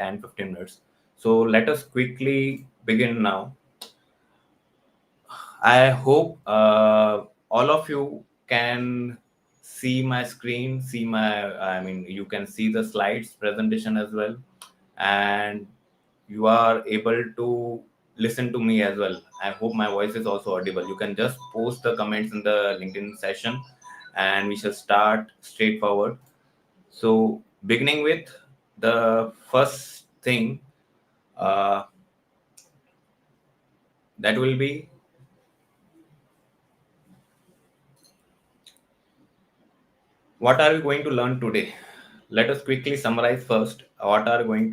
10-15 minutes. So let us quickly begin now. I hope all of you can see my screen, I mean, you can see the slides presentation as well. And you are able to listen to me as well. I hope my voice is also audible. You can just post the comments in the LinkedIn session and we shall start straightforward. So, beginning with the first thing, uh, that will be, what are we going to learn today? Let us quickly summarize first. What are we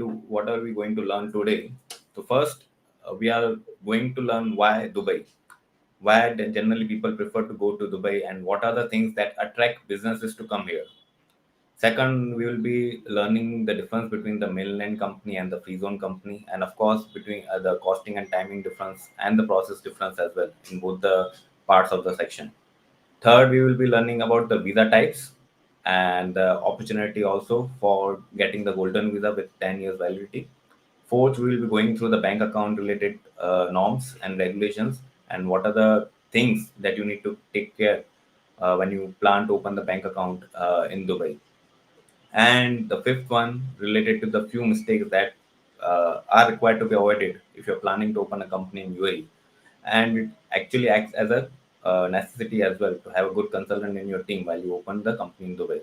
going to learn today? So first, we are going to learn why Dubai. Why generally people prefer to go to Dubai, and what are the things that attract businesses to come here. Second, we will be learning the difference between the mainland company and the free zone company, and of course between the costing and timing difference and the process difference as well in both the parts of the section. Third, we will be learning about the visa types and the opportunity also for getting the golden visa with 10 years validity. Fourth, we will be going through the bank account related norms and regulations, and what are the things that you need to take care when you plan to open the bank account in Dubai. And the fifth one related to the few mistakes that are required to be avoided if you're planning to open a company in UAE. And it actually acts as a necessity as well to have a good consultant in your team while you open the company in Dubai.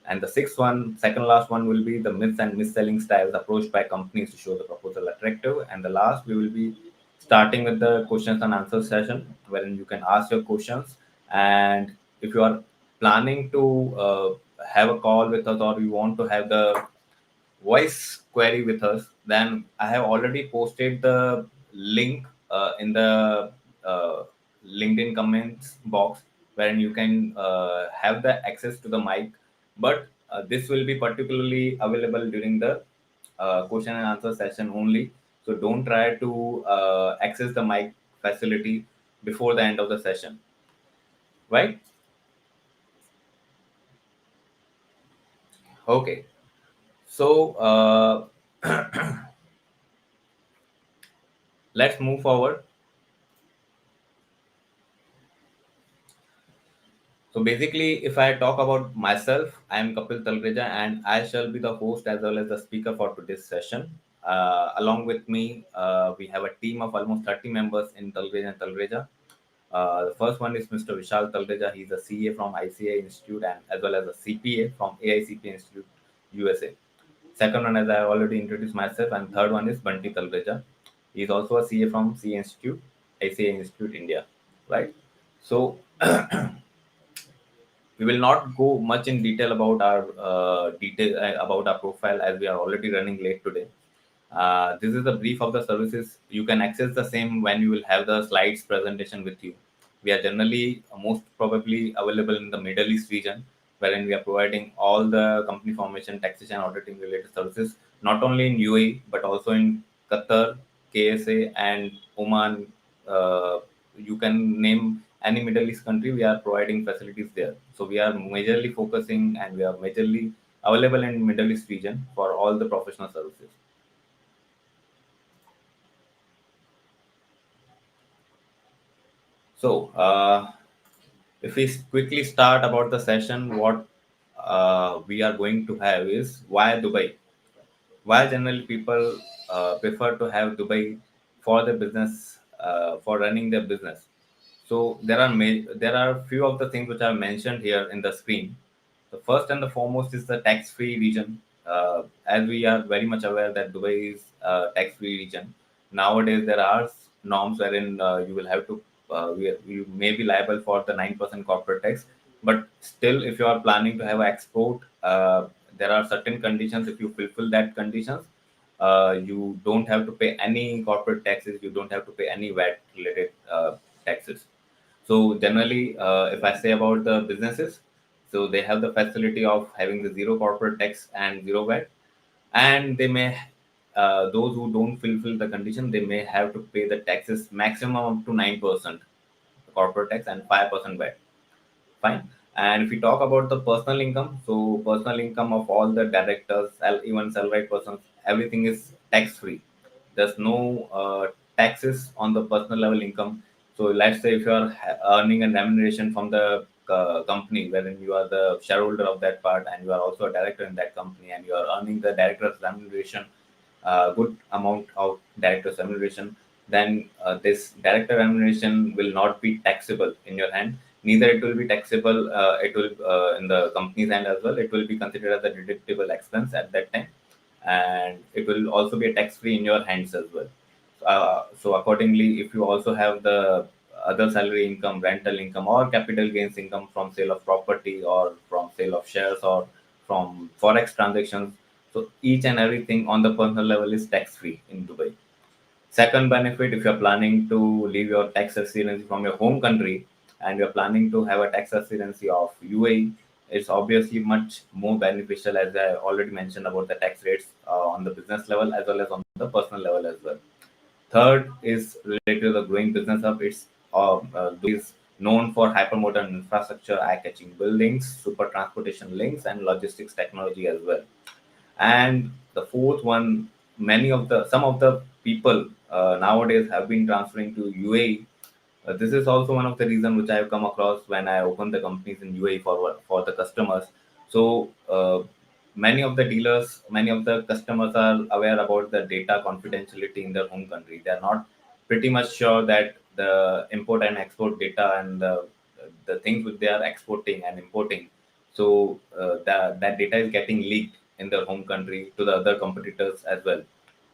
And the sixth one, second last one, will be the myths and mis-selling styles approached by companies to show the proposal attractive. And the last, we will be starting with the questions and answers session, wherein you can ask your questions. And if you are planning to have a call with us, or you want to have the voice query with us, then I have already posted the link in the uh, LinkedIn comments box, wherein you can have the access to the mic. But this will be particularly available during the question and answer session only. So don't try to access the mic facility before the end of the session, right? Okay. So let's move forward. So basically, if I talk about myself, I am Kapil Talreja and I shall be the host as well as the speaker for today's session. Along with me, we have a team of almost 30 members in Talreja and Talreja. The first one is Mr. Vishal Talreja. He's a CA from ICA Institute and as well as a CPA from AICP Institute, USA. Second one, as I already introduced myself, and third one is Bunty Talreja. He's also a CA from CA Institute, ICA Institute, India. Right. So we will not go much in detail about our profile as we are already running late today. This is a brief of the services. You can access the same when you will have the slides presentation with you. We are generally most probably available in the Middle East region, wherein we are providing all the company formation, taxation, auditing related services, not only in UAE but also in Qatar, KSA, and Oman. You can name any Middle East country, we are providing facilities there. So we are majorly focusing and we are majorly available in Middle East region for all the professional services. So, if we quickly start about the session, what we are going to have is why Dubai? Why generally people prefer to have Dubai for the business, for running their business? So there are few of the things which are mentioned here in the screen. The first and the foremost is the tax-free region. As we are very much aware that Dubai is a tax-free region. Nowadays, there are norms wherein you will have to, you may be liable for the 9% corporate tax. But still, if you are planning to have an export, there are certain conditions. If you fulfill that conditions, you don't have to pay any corporate taxes. You don't have to pay any VAT related taxes. So generally, if I say about the businesses, so they have the facility of having the zero corporate tax and zero VAT, and they may those who don't fulfill the condition, they may have to pay the taxes maximum up to 9% corporate tax and 5% VAT. Fine. And if we talk about the personal income, so personal income of all the directors, even salaried persons, everything is tax free. There's no taxes on the personal level income. So let's say if you are earning a remuneration from the company wherein you are the shareholder of that part and you are also a director in that company and you are earning the director's remuneration, good amount of director's remuneration, then this director remuneration will not be taxable in your hand. Neither it will be taxable. It will in the company's hand as well. It will be considered as a deductible expense at that time, and it will also be tax free in your hands as well. So accordingly, if you also have the other salary income, rental income, or capital gains income from sale of property or from sale of shares or from forex transactions, so each and everything on the personal level is tax free in Dubai. Second benefit, if you're planning to leave your tax residency from your home country and you're planning to have a tax residency of UAE, it's obviously much more beneficial, as I already mentioned about the tax rates on the business level as well as on the personal level as well. Third is related to the growing business of its Dubai is known for hypermodern infrastructure, eye-catching buildings, super transportation links, and logistics technology as well. And the fourth one, many of the some of the people nowadays have been transferring to UAE. This is also one of the reasons which I have come across when I open the companies in UAE for the customers. So many of the dealers, many of the customers are aware about the data confidentiality in their home country. They are not pretty much sure that the import and export data and the things which they are exporting and importing. So that data is getting leaked in their home country to the other competitors as well.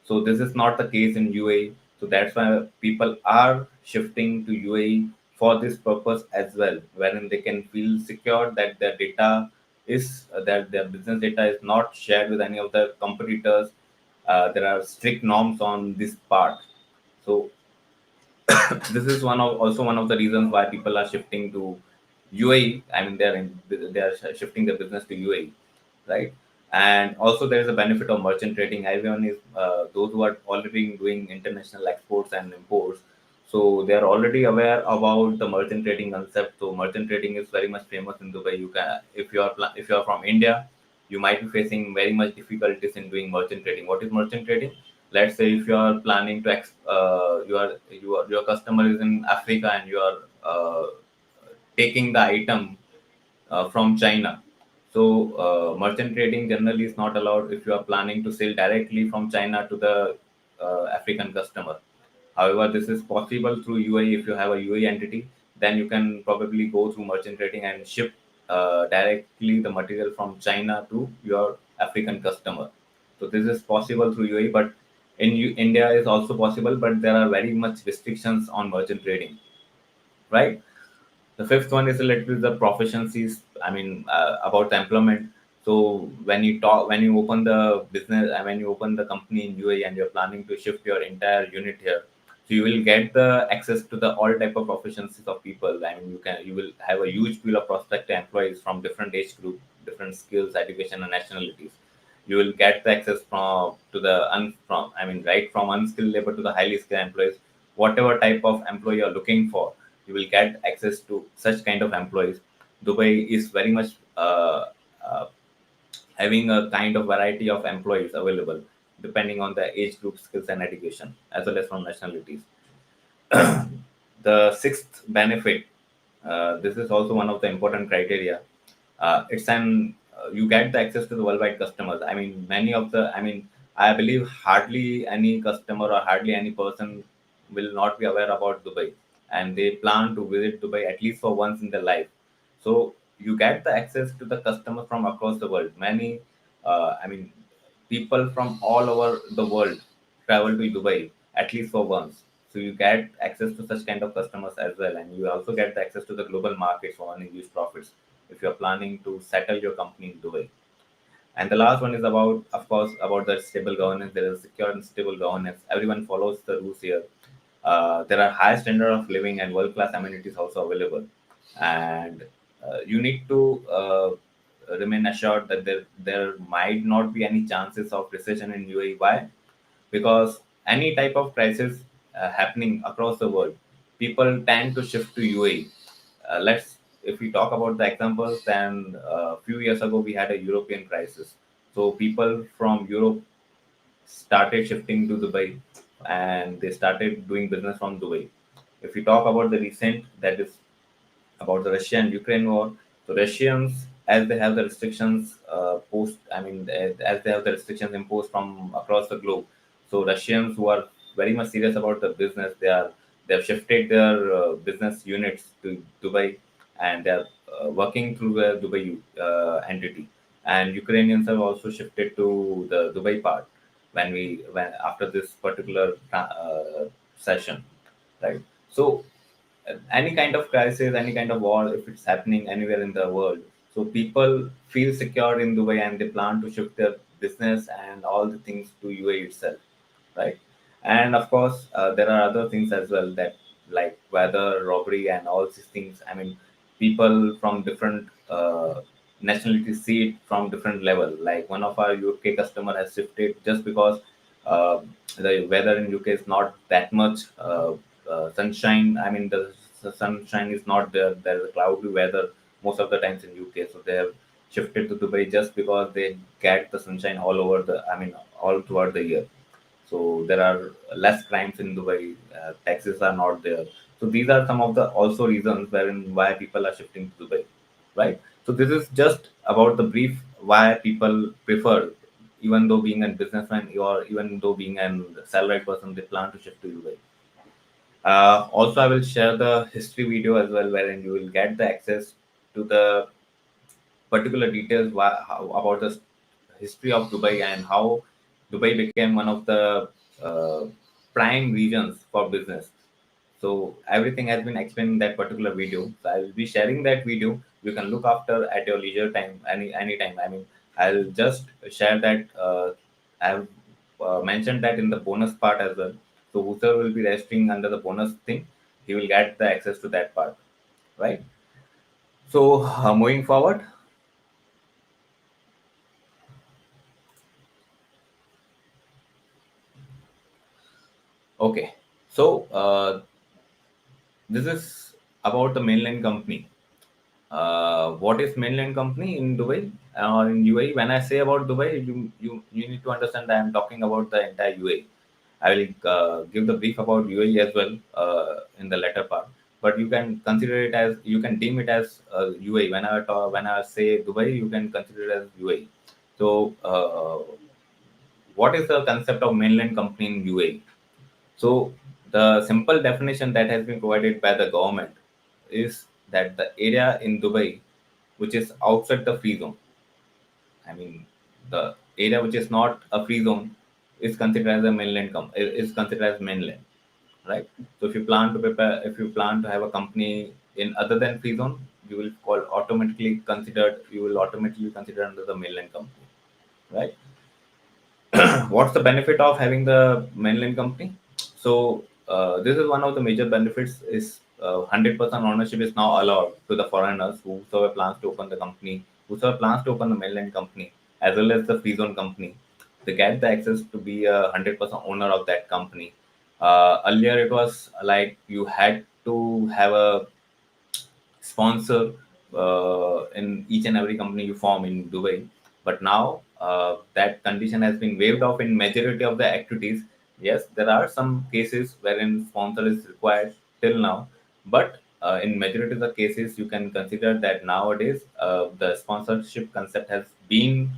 So this is not the case in UAE. So that's why people are shifting to UAE for this purpose as well, wherein they can feel secure that their data is that their business data is not shared with any of the competitors. There are strict norms on this part. So this is also one of the reasons why people are shifting to UAE. I mean, they are shifting their business to UAE, right? And also there is a benefit of merchant trading. Everyone is those who are already doing international exports and imports, so they are already aware about the merchant trading concept. So merchant trading is very much famous in Dubai. You can, if you are from India, you might be facing very much difficulties in doing merchant trading. What is merchant trading? Let's say if you are planning to your customer is in Africa and you are taking the item from China. So merchant trading generally is not allowed if you are planning to sell directly from China to the African customer. However, this is possible through UAE. If you have a UAE entity, then you can probably go through merchant trading and ship directly the material from China to your African customer. So this is possible through UAE, but in India is also possible, but there are very much restrictions on merchant trading, right? The fifth one is related to the proficiencies. I mean, about the employment. So when you open the business, when you open the company in UAE and you're planning to shift your entire unit here, so you will get the access to the all type of proficiencies of people. I mean, you will have a huge pool of prospective employees from different age group, different skills, education, and nationalities. You will get the access from I mean, right from unskilled labor to the highly skilled employees. Whatever type of employee you're looking for, you will get access to such kind of employees. Dubai is very much uh, having a kind of variety of employees available depending on the age group, skills, and education, as well as from nationalities. The sixth benefit, this is also one of the important criteria. It's an You get the access to the worldwide customers. I mean, I believe hardly any customer or hardly any person will not be aware about Dubai, and they plan to visit Dubai at least for once in their life. So you get the access to the customer from across the world. Many, I mean, people from all over the world travel to Dubai at least for once. So you get access to such kind of customers as well, and you also get the access to the global markets for earning huge profits if you're planning to settle your company in Dubai. And the last one is about, of course, about the stable governance. There is secure and stable governance. Everyone follows the rules here. There are high standard of living and world-class amenities also available. And you need to remain assured that there might not be any chances of recession in UAE. Why? Because any type of crisis happening across the world, people tend to shift to UAE. Let's If we talk about the examples, then a few years ago we had a European crisis. So people from Europe started shifting to Dubai, and they started doing business from Dubai. If we talk about the recent, that is about the Russia and Ukraine war. So Russians, as they have the restrictions as they have the restrictions imposed from across the globe. So Russians who are very much serious about the business, they have shifted their business units to Dubai, and they are working through the Dubai entity. And Ukrainians have also shifted to the Dubai part when after this particular session, right? So any kind of crisis, any kind of war, if it's happening anywhere in the world, so people feel secure in Dubai and they plan to shift their business and all the things to UAE itself, right? And of course, there are other things as well that like weather, robbery, and all these things. I mean, people from different nationalities see it from different level. Like one of our UK customer has shifted just because uh, the weather in UK is not that much sunshine. I mean, the sunshine is not there. There is a cloudy weather most of the times in UK, so they have shifted to Dubai just because they get the sunshine all over the. I mean, all throughout the year. So there are less crimes in Dubai. Taxes are not there. So these are some of the also reasons wherein why people are shifting to Dubai, right? So this is just about the brief why people prefer, even though being a businessman or even though being a salaried person, they plan to shift to Dubai. Also, I will share the history video as well, wherein you will get the access to the particular details about the history of Dubai and how Dubai became one of the uh, prime regions for business. So everything has been explained in that particular video. So I will be sharing that video. You can look after at your leisure time, any time. I mean, I'll just share that. I have mentioned that in the bonus part as well. So whoever will be registering under the bonus thing, he will get the access to that part, right? So moving forward, okay. So this is about the mainland company. What is mainland company in Dubai or in UAE? When I say about Dubai, you need to understand that I'm talking about the entire UAE. I will give the brief about UAE as well in the latter part, but you can consider it as you can deem it as UAE. When I say Dubai, you can consider it as UAE. So, what is the concept of mainland company in UAE? So the simple definition that has been provided by the government is that the area in Dubai which is outside the free zone. I mean, the area which is not a free zone is considered as a is considered as mainland, right? So if you plan to have a company in other than free zone, you will automatically consider under the mainland company, right? What's the benefit of having the mainland company? So this is one of the major benefits is 100% ownership is now allowed to the foreigners whosoever plans to open the company, whosoever plans to open the mainland company as well as the free zone company. They get the access to be a 100% owner of that company. Earlier it was like you had to have a sponsor in each and every company you form in Dubai. But now that condition has been waived off in majority of the activities. Yes, there are some cases wherein sponsor is required till now, but in majority of the cases, you can consider that nowadays the sponsorship concept has been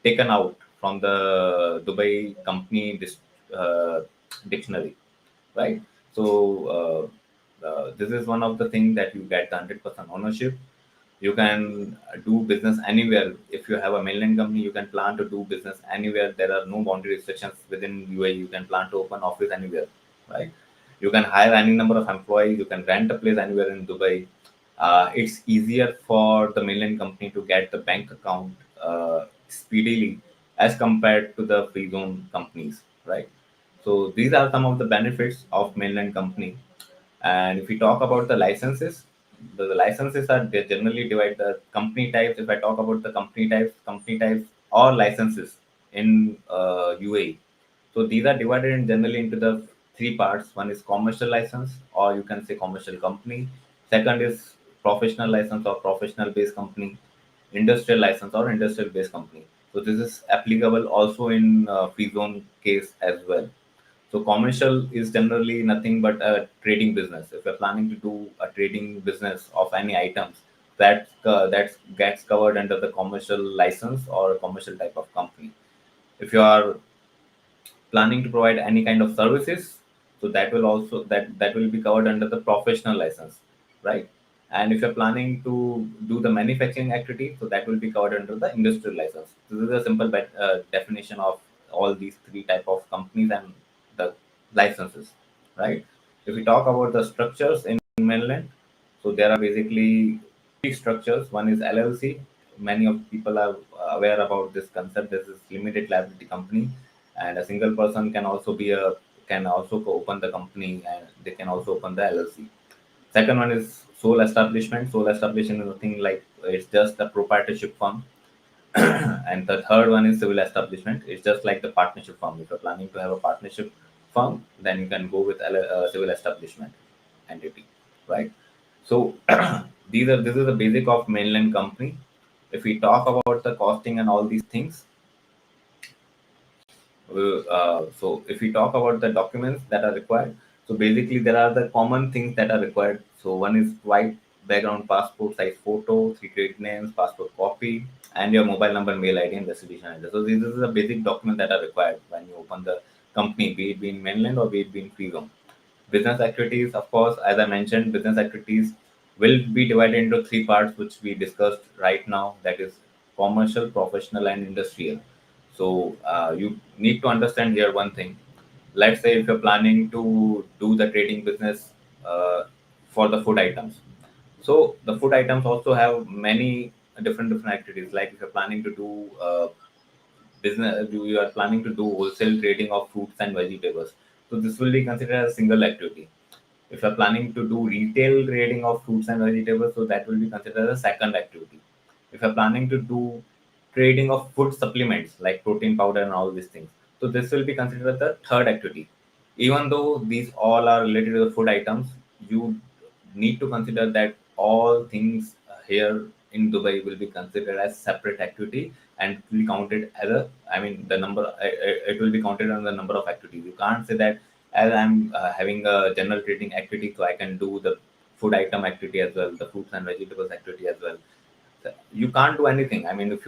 taken out from the Dubai company dictionary, right? So this is one of the things that you get the 100% ownership. You can do business anywhere. If you have a mainland company, you can plan to do business anywhere. There are no boundary restrictions within UAE. You can plan to open office anywhere, right? You can hire any number of employees. You can rent a place anywhere in Dubai. It's easier for the mainland company to get the bank account speedily as compared to the free zone companies, right? So these are some of the benefits of mainland company. And if we talk about the licenses, the licenses are they generally divide the company types. If I talk about the company types or licenses in UAE. So these are divided generally into the three parts. One is commercial license, or you can say commercial company. Second is professional license or professional based company. Industrial license or industrial based company. So this is applicable also in free zone case as well. So commercial is generally nothing but a trading business. If you're planning to do a trading business of any items, that gets covered under the commercial license or a commercial type of company. If you are planning to provide any kind of services, so that will be covered under the professional license, right? And if you're planning to do the manufacturing activity, so that will be covered under the industrial license. This is a simple definition of all these three type of companies and the licenses, right? If we talk about the structures in mainland, so there are basically three structures. One is LLC. Many of people are aware about this concept. This is limited liability company, and a single person can also open the company, and they can also open the LLC. Second one is sole establishment. Sole establishment is nothing like it's just a proprietorship firm. And the third one is civil establishment. It's just like the partnership firm. If you're planning to have a partnership firm, then you can go with civil establishment entity, right? So this is the basic of mainland company. If we talk about the costing and all these things, so if we talk about the documents that are required, so basically there are the common things that are required. So one is white background passport size photo, three trade names, passport copy, and your mobile number, mail ID, and residential address. So this is the basic documents that are required when you open the company, be it in mainland or be it in free zone. Business activities, of course, as I mentioned, business activities will be divided into three parts, which we discussed right now. That is commercial, professional, and industrial. So you need to understand here one thing. Let's say if you're planning to do the trading business for the food items. So the food items also have many different activities. Like if you're planning to do you are planning to do wholesale trading of fruits and vegetables. So this will be considered as a single activity. If you're planning to do retail trading of fruits and vegetables, so that will be considered a second activity. If you're planning to do trading of food supplements like protein powder and all these things, so this will be considered the third activity. Even though these all are related to the food items, you need to consider that all things here in Dubai will be considered as separate activity and will be counted as a, I mean, the number, it will be counted on the number of activities. You can't say that as I'm having a general trading activity, so I can do the food item activity as well, the fruits and vegetables activity as well. You can't do anything. I mean, if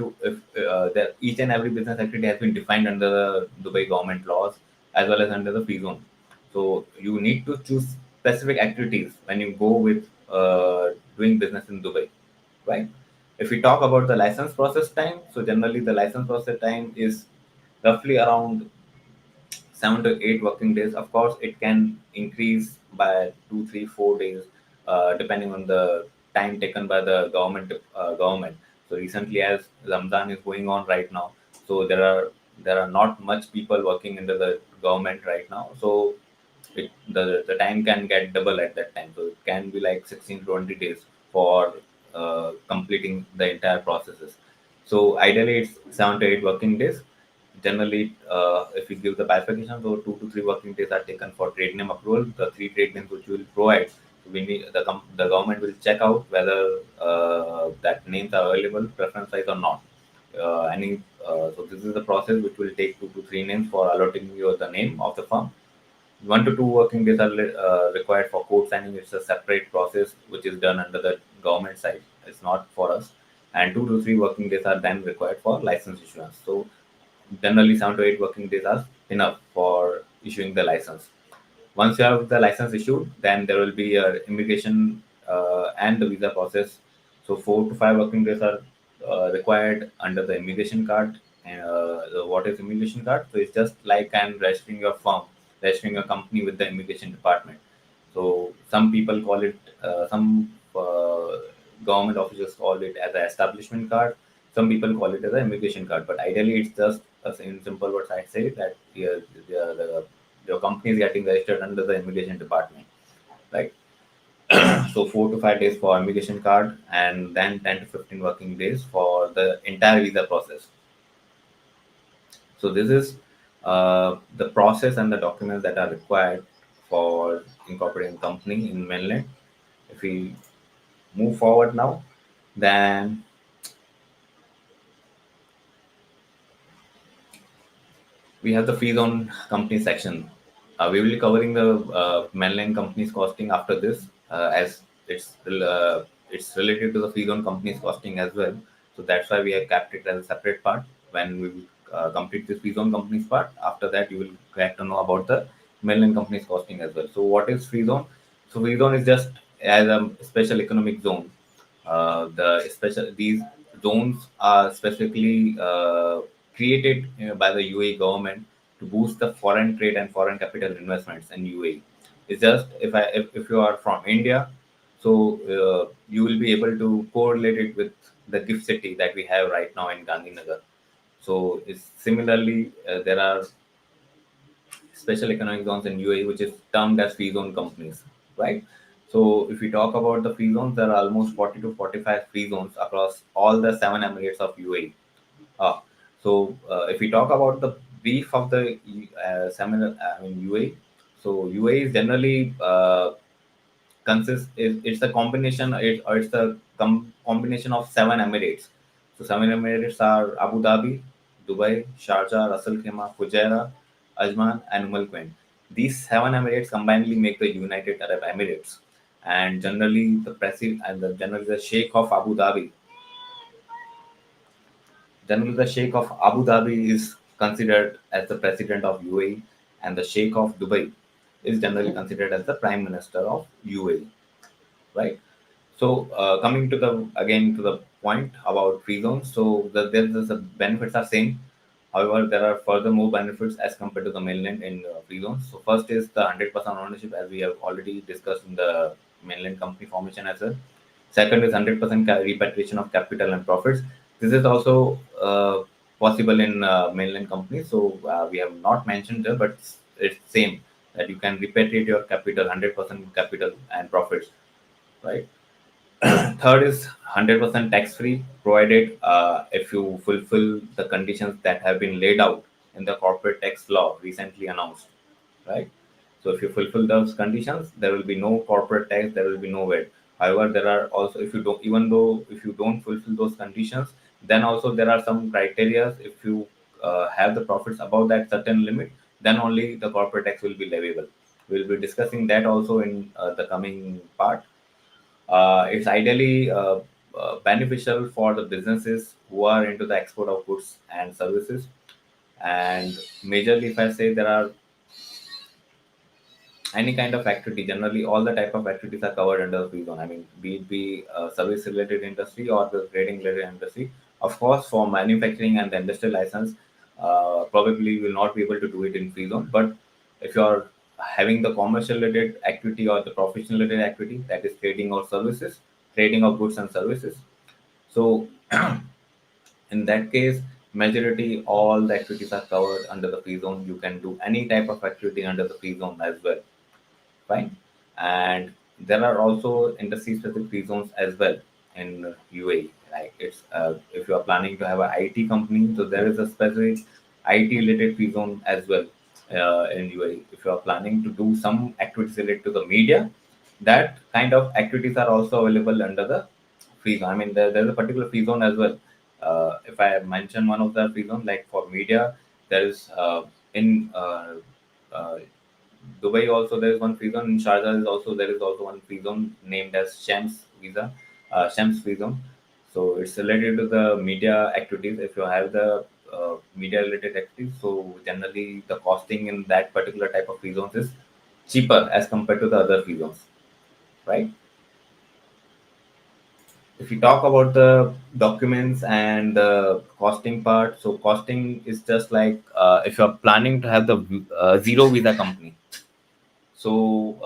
each and every business activity has been defined under the Dubai government laws as well as under the free zone. So you need to choose specific activities when you go with doing business in Dubai, right? If we talk about the license process time, so generally the license process time is roughly around 7 to 8 working days. Of course, it can increase by 2, 3, 4 days, depending on the time taken by the government. So recently, as Ramadan is going on right now, so there are not much people working under the government right now. So the time can get double at that time. So it can be like 16 to 20 days for completing the entire processes. So ideally, it's 7 to 8 working days. Generally, if we give the bifurcation, so 2 to 3 working days are taken for trade name approval. The three trade names which we will provide, we need the government will check out whether that names are available, preference size or not. So this is the process which will take 2 to 3 names for allotting you the name of the firm. 1 to 2 working days are required for code signing. It's a separate process which is done under the government side. It's not for us. And 2 to 3 working days are then required for license issuance. So generally, 7 to 8 working days are enough for issuing the license. Once you have the license issued, then there will be a immigration and the visa process. So 4 to 5 working days are required under the immigration card. And what is immigration card? So it's just like I'm registering your firm, registering your company with the immigration department. So some people call it, some government officials call it as an establishment card. Some people call it as an immigration card. But ideally, it's just in simple words, I say that your company is getting registered under the immigration department, right? So 4 to 5 days for immigration card, and then 10 to 15 working days for the entire visa process. So this is the process and the documents that are required for incorporating company in mainland. If we move forward now, then we have the fees on company section. We will be covering the mainland companies costing after this, as it's related to the fees on companies costing as well. So that's why we have kept it as a separate part. When we will complete this fees on companies part, after that you will get to know about the mainland companies costing as well. So what is free zone? So free zone is just as a special economic zone. The special these zones are specifically created by the UAE government to boost the foreign trade and foreign capital investments in UAE. It's just if you are from India, so you will be able to correlate it with the gift city that we have right now in Gandhinagar. So it's similarly there are special economic zones in UAE, which is termed as free zone companies, right? So if we talk about the free zones, there are almost 40 to 45 free zones across all the seven emirates of UAE. If we talk about the brief of the seminar, I mean UAE, so UAE is generally consists is it's a combination or it's a combination of seven emirates. So seven emirates are Abu Dhabi, Dubai, Sharjah, Ras Al Khaimah, Fujairah, Ajman, and Umm Al Quwain. These seven emirates combinedly make the United Arab Emirates. And generally, the president and generally the Sheikh of Abu Dhabi, generally the Sheikh of Abu Dhabi is considered as the president of UAE, and the Sheikh of Dubai is generally considered as the prime minister of UAE, right? So coming to the again to the point about free zones, so the benefits are same. However, there are further more benefits as compared to the mainland in free zones. So first is the 100% ownership, as we have already discussed in the mainland company formation as well. Second is 100% repatriation of capital and profits. This is also possible in mainland companies. So we have not mentioned there, but it's same that you can repatriate your capital, 100% capital and profits, right? Third is 100% tax free, provided if you fulfill the conditions that have been laid out in the corporate tax law recently announced, right? So if you fulfill those conditions, there will be no corporate tax, there will be no VAT. However, there are also, if you don't, even though if you don't fulfill those conditions, then also there are some criteria. If you have the profits above that certain limit, then only the corporate tax will be leviable. We'll be discussing that also in the coming part. It's ideally beneficial for the businesses who are into the export of goods and services. And majorly, if I say there are any kind of activity, generally all the type of activities are covered under the free zone. I mean, be it be service related industry or the trading related industry. Of course, for manufacturing and the industrial license, probably you will not be able to do it in free zone. But if you are having the commercial related activity or the professional related activity, that is trading or services, trading of goods and services. So in that case, majority all the activities are covered under the free zone. You can do any type of activity under the free zone as well, fine. And there are also industry specific free zones as well in UAE. Like it's if you are planning to have an IT company, so there is a specific IT related free zone as well in UAE. If you are planning to do some activities related to the media, that kind of activities are also available under the free zone. I mean, there's a particular free zone as well. If I mention one of the free zone, like for media, there is in uh, Dubai also there is one free zone. In Sharjah is also there is also one free zone named as Shams free zone. So it's related to the media activities. If you have the media related activities, so generally the costing in that particular type of free zones is cheaper as compared to the other free zones, right? If you talk about the documents and the costing part, so costing is just like if you're planning to have the zero visa company. So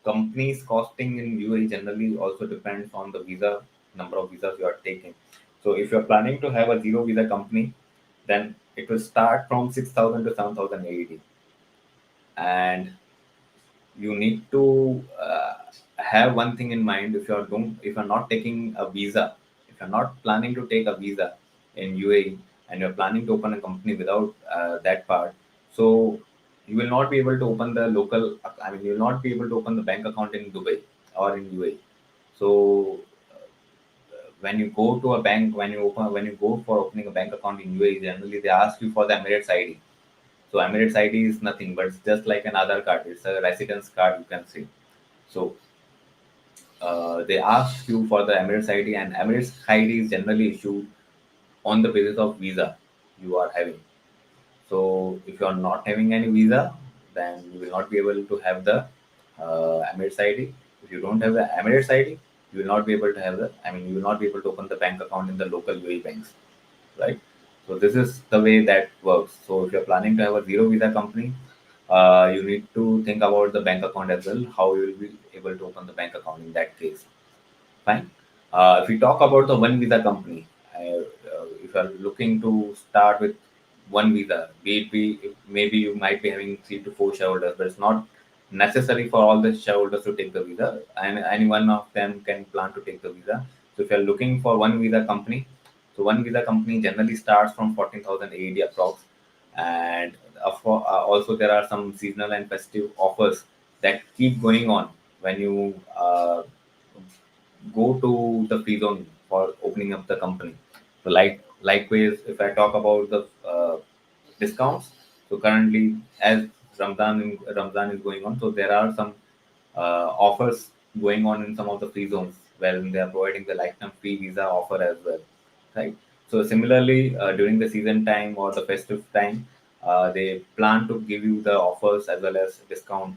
companies costing in UAE generally also depends on the visa number of visas you are taking. So if you're planning to have a zero visa company, then it will start from 6,000 to 7,000 AED, and you need to have one thing in mind. If you're not taking a visa, if you're not planning to take a visa in UAE, and you're planning to open a company without that part, so you will not be able to open the local, I mean, you will not be able to open the bank account in Dubai or in UAE. So when you go to a bank, when you go for opening a bank account in UAE, generally they ask you for the Emirates ID. So Emirates ID is nothing but it's just like an Aadhaar card. It's a residence card, you can say. So they ask you for the Emirates ID, and Emirates ID is generally issued on the basis of visa you are having. So if you are not having any visa, then you will not be able to have the Emirates ID. If you don't have the Emirates ID, you will not be able to have the. I mean, you will not be able to open the bank account in the local UAE banks, right? So this is the way that works. So if you're planning to have a zero visa company, you need to think about the bank account as well. How you will be able to open the bank account in that case. Fine. If we talk about the one visa company, if you are looking to start with one visa, maybe you might be having 3 to 4 shareholders, but it's not necessary for all the shareholders to take the visa, and any one of them can plan to take the visa. So if you are looking for one visa company, so one visa company generally starts from 14,000 AED approx, and also there are some seasonal and festive offers that keep going on when you go to the free zone for opening up the company. So likewise, if I talk about the discounts, so currently as Ramzan is going on, so there are some offers going on in some of the free zones wherein they are providing the lifetime free visa offer as well, right? So similarly, during the season time or the festive time, they plan to give you the offers as well as discount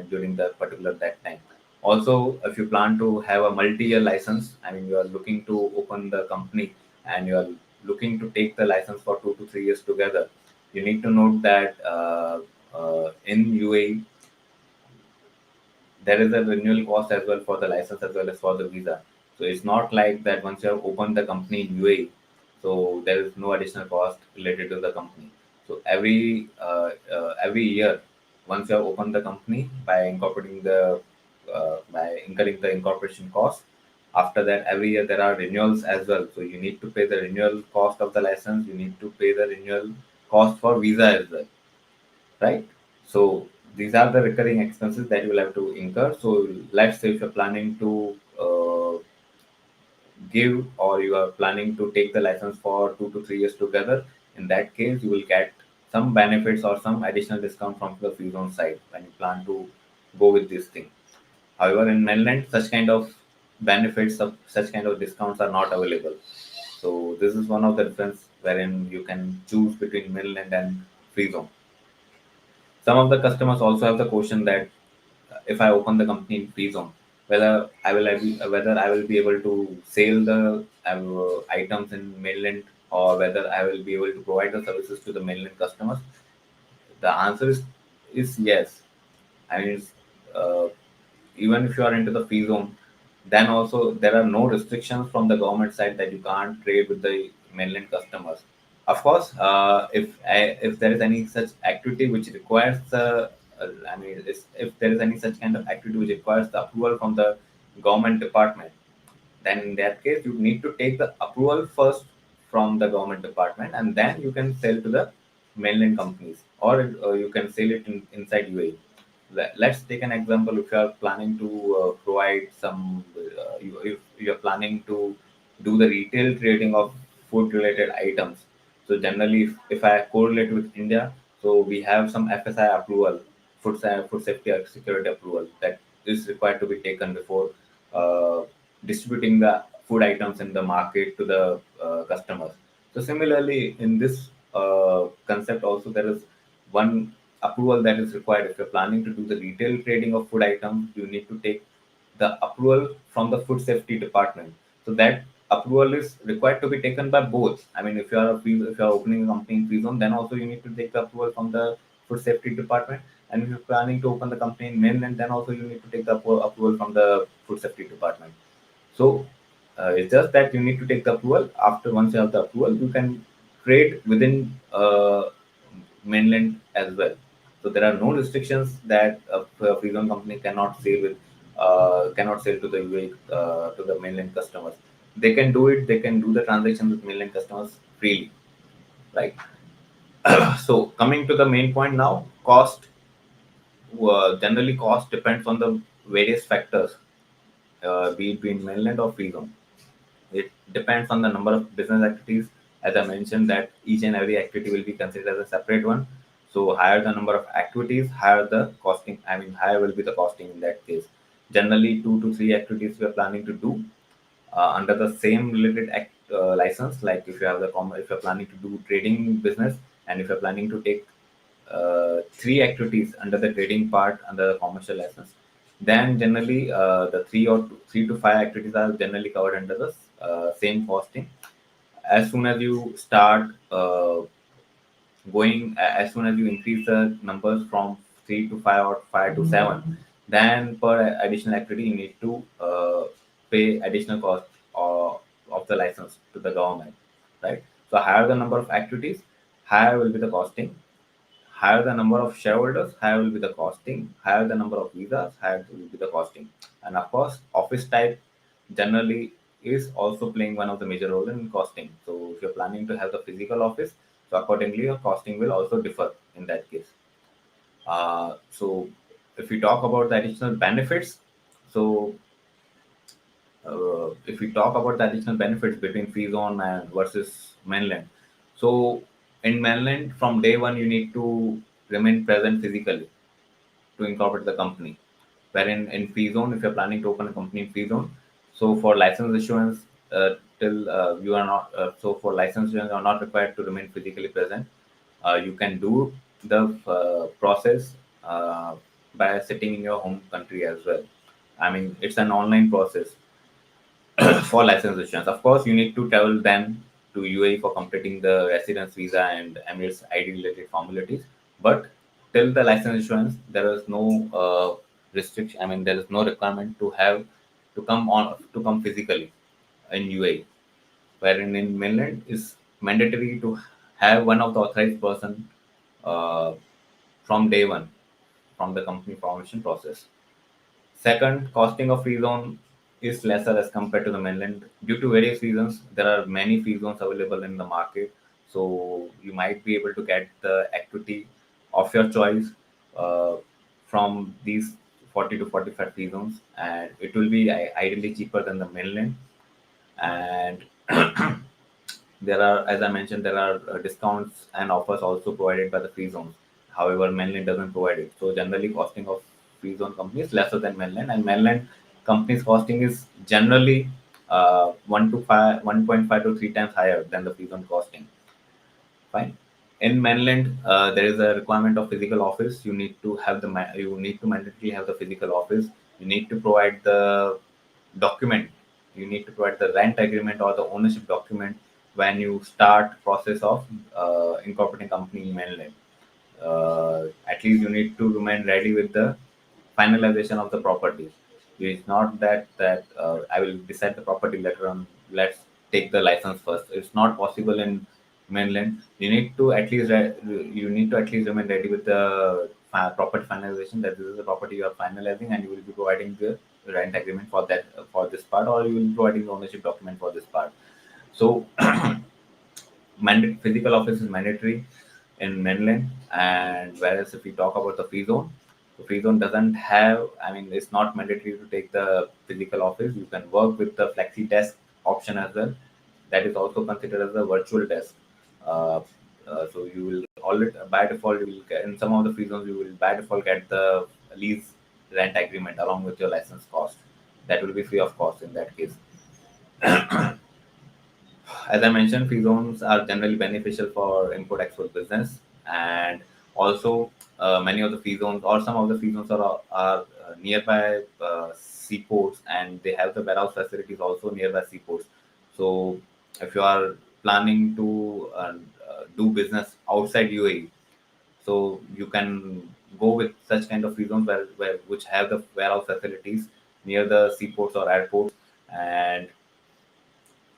during the particular that time. Also, if you plan to have a multi-year license, I mean, you are looking to open the company and you are looking to take the license for 2 to 3 years together, you need to note that in UAE, there is a renewal cost as well for the license as well as for the visa. So it's not like that once you have opened the company in UAE, so there is no additional cost related to the company. So every year, once you have opened the company by incorporating the by incurring the incorporation cost, after that every year there are renewals as well. So you need to pay the renewal cost of the license. You need to pay the renewal cost for visa as well, right? So these are the recurring expenses that you will have to incur. So let's say if you're planning to give or you are planning to take the license for 2 to 3 years together, in that case you will get some benefits or some additional discount from the free zone side when you plan to go with this thing. However, in mainland, such kind of benefits of such kind of discounts are not available. So this is one of the difference wherein you can choose between mainland and free zone. Some of the customers also have the question that if I open the company in free zone, whether I will be able to sell the items in mainland, or whether I will be able to provide the services to the mainland customers. The answer is yes. I mean, even if you are into the free zone, then also there are no restrictions from the government side that you can't trade with the mainland customers. Of course, if there is any such activity which requires I mean, if there is any such kind of activity which requires the approval from the government department, then in that case you need to take the approval first from the government department, and then you can sell to the mainland companies, or you can sell it inside UAE. Let's take an example. If you are planning to provide some, if you are planning to do the retail trading of food related items, so generally if I correlate with India, so we have some FSI approval, food safety and security approval, that is required to be taken before uh, distributing the food items in the market to the customers. So similarly, in this concept also there is one approval that is required. If you're planning to do the retail trading of food items, you need to take the approval from the food safety department. So that approval is required to be taken by both. I mean, if you are opening a company in free zone, then also you need to take the approval from the food safety department. And if you're planning to open the company in mainland, then also you need to take the approval from the food safety department. So it's just that you need to take the approval. After once you have the approval, you can trade within mainland as well. So there are no restrictions that a free zone company cannot sell to the UA to the mainland customers. They can do it. They can do the transaction with mainland customers freely, right? So coming to the main point now, cost. Generally, cost depends on the various factors, be it mainland or free zone. It depends on the number of business activities. As I mentioned, that each and every activity will be considered as a separate one. So higher the number of activities, higher the costing. I mean, higher will be the costing in that case. Generally, 2 to 3 activities we are planning to do under the same related license. Like if you have if you're planning to do trading business, and if you're planning to take 3 activities under the trading part under the commercial license, then generally the 3 to 5 activities are generally covered under the same costing. As soon as you start as soon as you increase the numbers from 3 to 5 or 5 to 7, then per additional activity you need to pay additional cost of the license to the government, right? So higher the number of activities, higher will be the costing. Higher the number of shareholders, higher will be the costing. Higher the number of visas, higher will be the costing. And of course, office type generally is also playing one of the major role in costing. So if you're planning to have the physical office, so accordingly your costing will also differ in that case. So if we talk about the additional benefits, so if we talk about the additional benefits between free zone and versus mainland, so in mainland from day one you need to remain present physically to incorporate the company. Wherein in free zone, if you're planning to open a company in free zone, so for license issuance, till you are not so for license issuance, you are not required to remain physically present. You can do the process by sitting in your home country as well. I mean, it's an online process for license issuance. Of course, you need to travel then to UAE for completing the residence visa and Emirates ID related formalities. But till the license issuance, there is no restriction. I mean, there is no requirement to have to come physically in UAE. Wherein in mainland is mandatory to have one of the authorized person uh, from day one from the company formation process. Second, costing of free zone is lesser as compared to the mainland. Due to various reasons, there are many free zones available in the market. So you might be able to get the equity of your choice uh, from these 40 to 45 free zones, and it will be ideally cheaper than the mainland. And there are, as I mentioned, there are discounts and offers also provided by the free zones. However, mainland doesn't provide it. So generally, costing of free zone companies lesser than mainland, and mainland companies costing is generally 1.5 to 3 times higher than the free zone costing. Fine. In mainland, there is a requirement of physical office. You need to mandatorily have the physical office. You need to provide the document. You need to provide the rent agreement or the ownership document when you start process of incorporating company in mainland. At least you need to remain ready with the finalization of the property. It's not that I will decide the property later on. Let's take the license first. It's not possible in mainland. You need to at least remain ready with the property finalization, that this is the property you are finalizing, and you will be providing the rent agreement for that for this part, or you will be providing the ownership document for this part. So physical office is mandatory in mainland, and whereas if we talk about the free zone, the free zone doesn't have, I mean, it's not mandatory to take the physical office. You can work with the flexi desk option as well. That is also considered as a virtual desk. uh, so you will already by default you will get, in some of the free zones you will by default get the lease rent agreement along with your license cost. That will be free of cost in that case. As I mentioned, free zones are generally beneficial for import-export business, and also many of the free zones or some of the free zones are nearby seaports, and they have the warehouse facilities also nearby seaports. So, if you are planning to do business outside UAE, so you can go with such kind of free zones where which have the warehouse facilities near the seaports or airports, and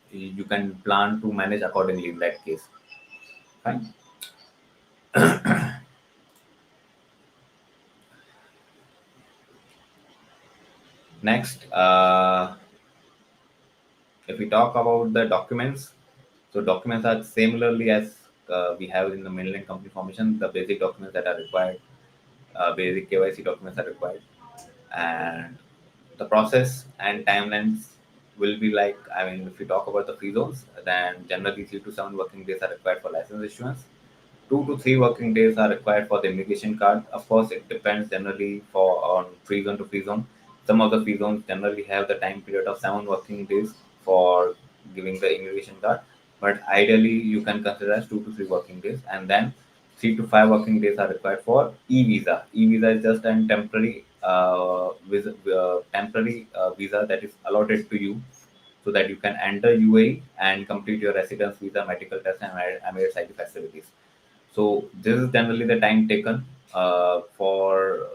you can plan to manage accordingly in that case. Fine. Next, if we talk about the documents, so documents are similarly as we have in the mainland company formation. The basic documents that are required, basic KYC documents are required, and the process and timelines. will be like, I mean, if we talk about the free zones, then generally 3 to 7 working days are required for license issuance. 2 to 3 working days are required for the immigration card. Of course, it depends generally for on free zone to free zone. Some of the free zones generally have the time period of 7 working days for giving the immigration card, but ideally you can consider as 2 to 3 working days, and then 3 to 5 working days are required for e-visa. E-visa is just a temporary visa that is allotted to you so that you can enter UAE and complete your residence visa, medical test, and Emirates ID facilities. So this is generally the time taken for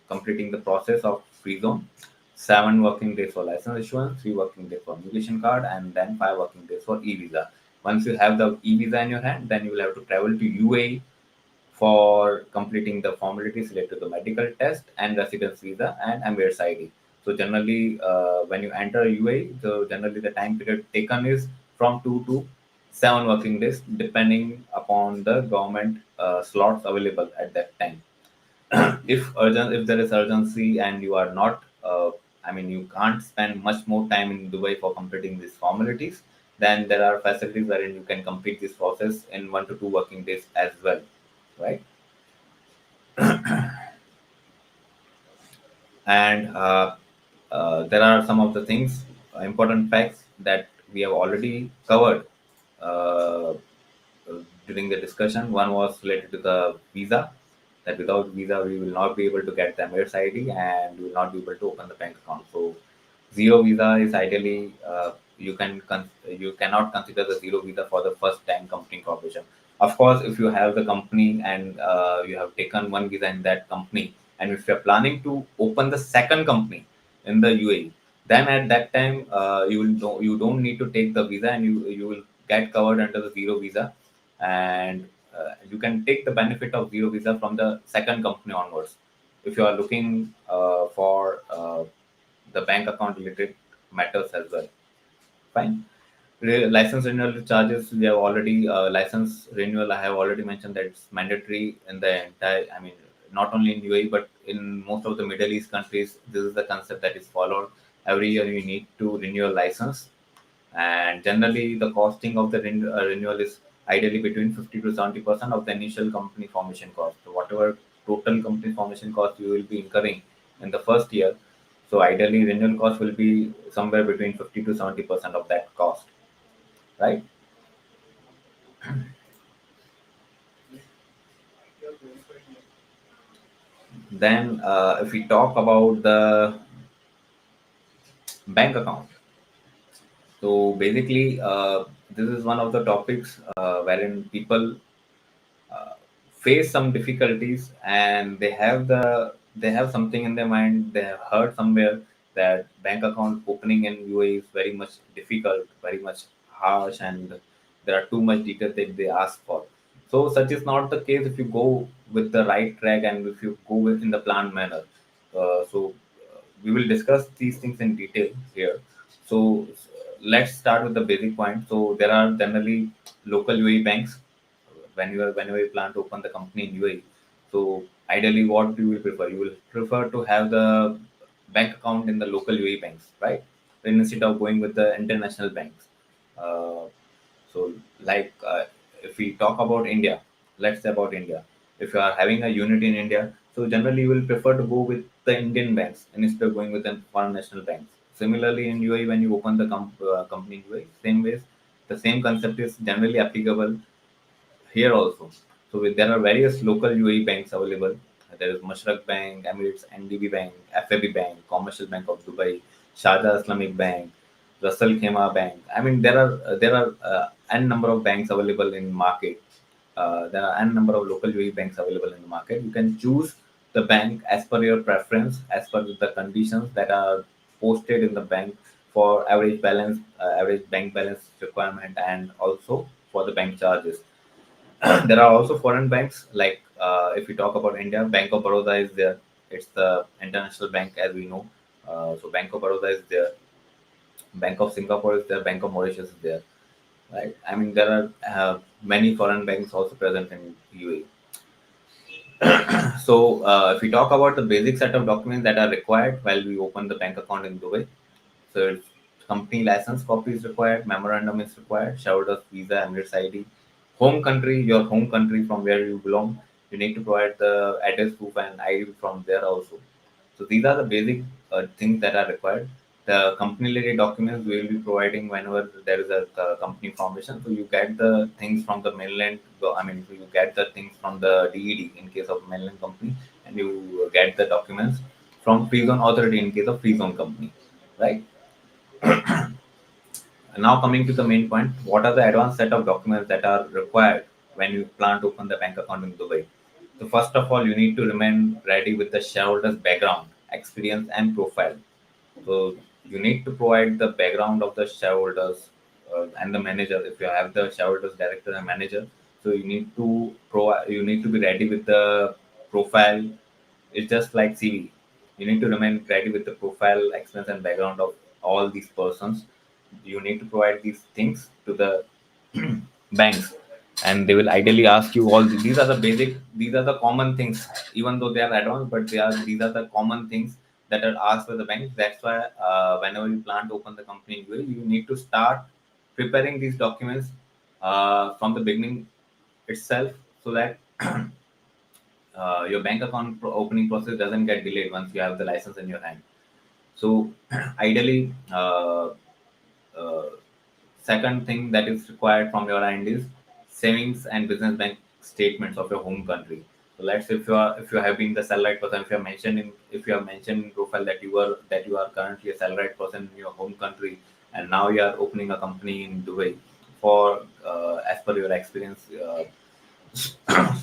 completing the process of free zone. 7 working days for license issuance, 3 working days for immigration card, and then 5 working days for e-visa. Once you have the e-visa in your hand, then you will have to travel to UAE for completing the formalities related to the medical test and residence visa and Emirates ID. So generally, when you enter UAE, so generally the time period taken is from 2 to 7 working days, depending upon the government slots available at that time. If there is urgency and you are not, I mean, you can't spend much more time in Dubai for completing these formalities, then there are facilities wherein you can complete this process in 1 to 2 working days as well, right? And there are some of the things, important facts that we have already covered uh, during the discussion. One was related to the visa, that without visa we will not be able to get the Emirates ID and we will not be able to open the bank account. So zero visa is ideally, you cannot consider the zero visa for the first time company incorporation. Of course, if you have the company and you have taken one visa in that company, and if you are planning to open the second company in the UAE, then at that time you don't need to take the visa, and you will get covered under the zero visa, and you can take the benefit of zero visa from the second company onwards if you are looking for the bank account related matters as well. Fine. License renewal charges, we have already, license renewal, I have already mentioned that it's mandatory in the entire, I mean, not only in UAE, but in most of the Middle East countries, this is the concept that is followed. Every year you need to renew your license, and generally the costing of the renewal is ideally between 50 to 70% of the initial company formation cost. So whatever total company formation cost you will be incurring in the first year, so ideally renewal cost will be somewhere between 50 to 70% of that cost, right? Then if we talk about the bank account, so basically this is one of the topics wherein people uh, face some difficulties, and they have something in their mind. They have heard somewhere that bank account opening in UAE is very much difficult, very much harsh, and there are too much details that they ask for. So such is not the case if you go with the right track and if you go with in the planned manner. We will discuss these things in detail here. So let's start with the basic point. So there are generally local UAE banks whenever you plan to open the company in UAE. So ideally, what you will prefer? You will prefer to have the bank account in the local UAE banks, right? Instead of going with the international banks. Uh, so, like if we talk about India, let's say about India. If you are having a unit in India, so generally you will prefer to go with the Indian banks instead of going with the foreign national banks. Similarly, in UAE, when you open the company in UAE, same ways, the same concept is generally applicable here also. So there are various local UAE banks available. There is Mashrak Bank, Emirates NDB Bank, FAB Bank, Commercial Bank of Dubai, Sharjah Islamic Bank, Russell Khema Bank. I mean, there are n number of banks available in market. There are n number of local UAE banks available in the market. You can choose the bank as per your preference, as per the conditions that are posted in the bank for average balance, average bank balance requirement, and also for the bank charges. There are also foreign banks, like if we talk about India, Bank of Baroda is there. It's the international bank, as we know. So Bank of Baroda is there. Bank of Singapore is there. Bank of Mauritius is there. Right. I mean, there are many foreign banks also present in UAE. So if we talk about the basic set of documents that are required while we open the bank account in Dubai, so it's company license copy is required, memorandum is required, shareholders visa, Emirates ID, home country, your home country from where you belong. You need to provide the address proof and ID from there also. So these are the basic things that are required. The company related documents we will be providing whenever there is a company formation. So you get the things from the mainland. I mean, so you get the things from the DED in case of mainland company, and you get the documents from free zone authority in case of free zone company, right? Now coming to the main point, what are the advanced set of documents that are required when you plan to open the bank account in Dubai? So first of all, you need to remain ready with the shareholder's background, experience, and profile. So you need to provide the background of the shareholders and the manager. If you have the shareholders director and manager, so you need to provide. You need to be ready with the profile. It's just like CV. You need to remain ready with the profile, experience, and background of all these persons. You need to provide these things to the banks, and they will ideally ask you all these are the basic, these are the common things, even though they are advanced, but these are the common things that are asked by the bank. That's why whenever you plan to open the company in UAE, you need to start preparing these documents from the beginning itself, so that your bank account opening process doesn't get delayed once you have the license in your hand. So ideally, uh, second thing that is required from your end is savings and business bank statements of your home country. So let's say if you have been the salaried person, if you have mentioned in profile that you are currently a salaried person in your home country, and now you are opening a company in Dubai for as per your experience.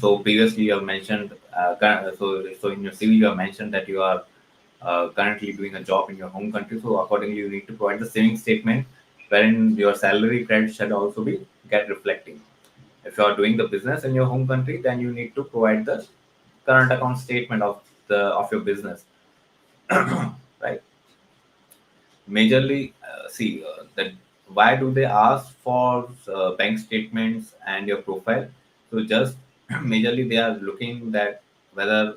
So previously you have mentioned so in your CV you have mentioned that you are currently doing a job in your home country. So accordingly, you need to provide the savings statement wherein your salary credit should also be get reflecting. If you are doing the business in your home country, then you need to provide the current account statement of your business, right? Majorly, see that why do they ask for bank statements and your profile? So just majorly they are looking that whether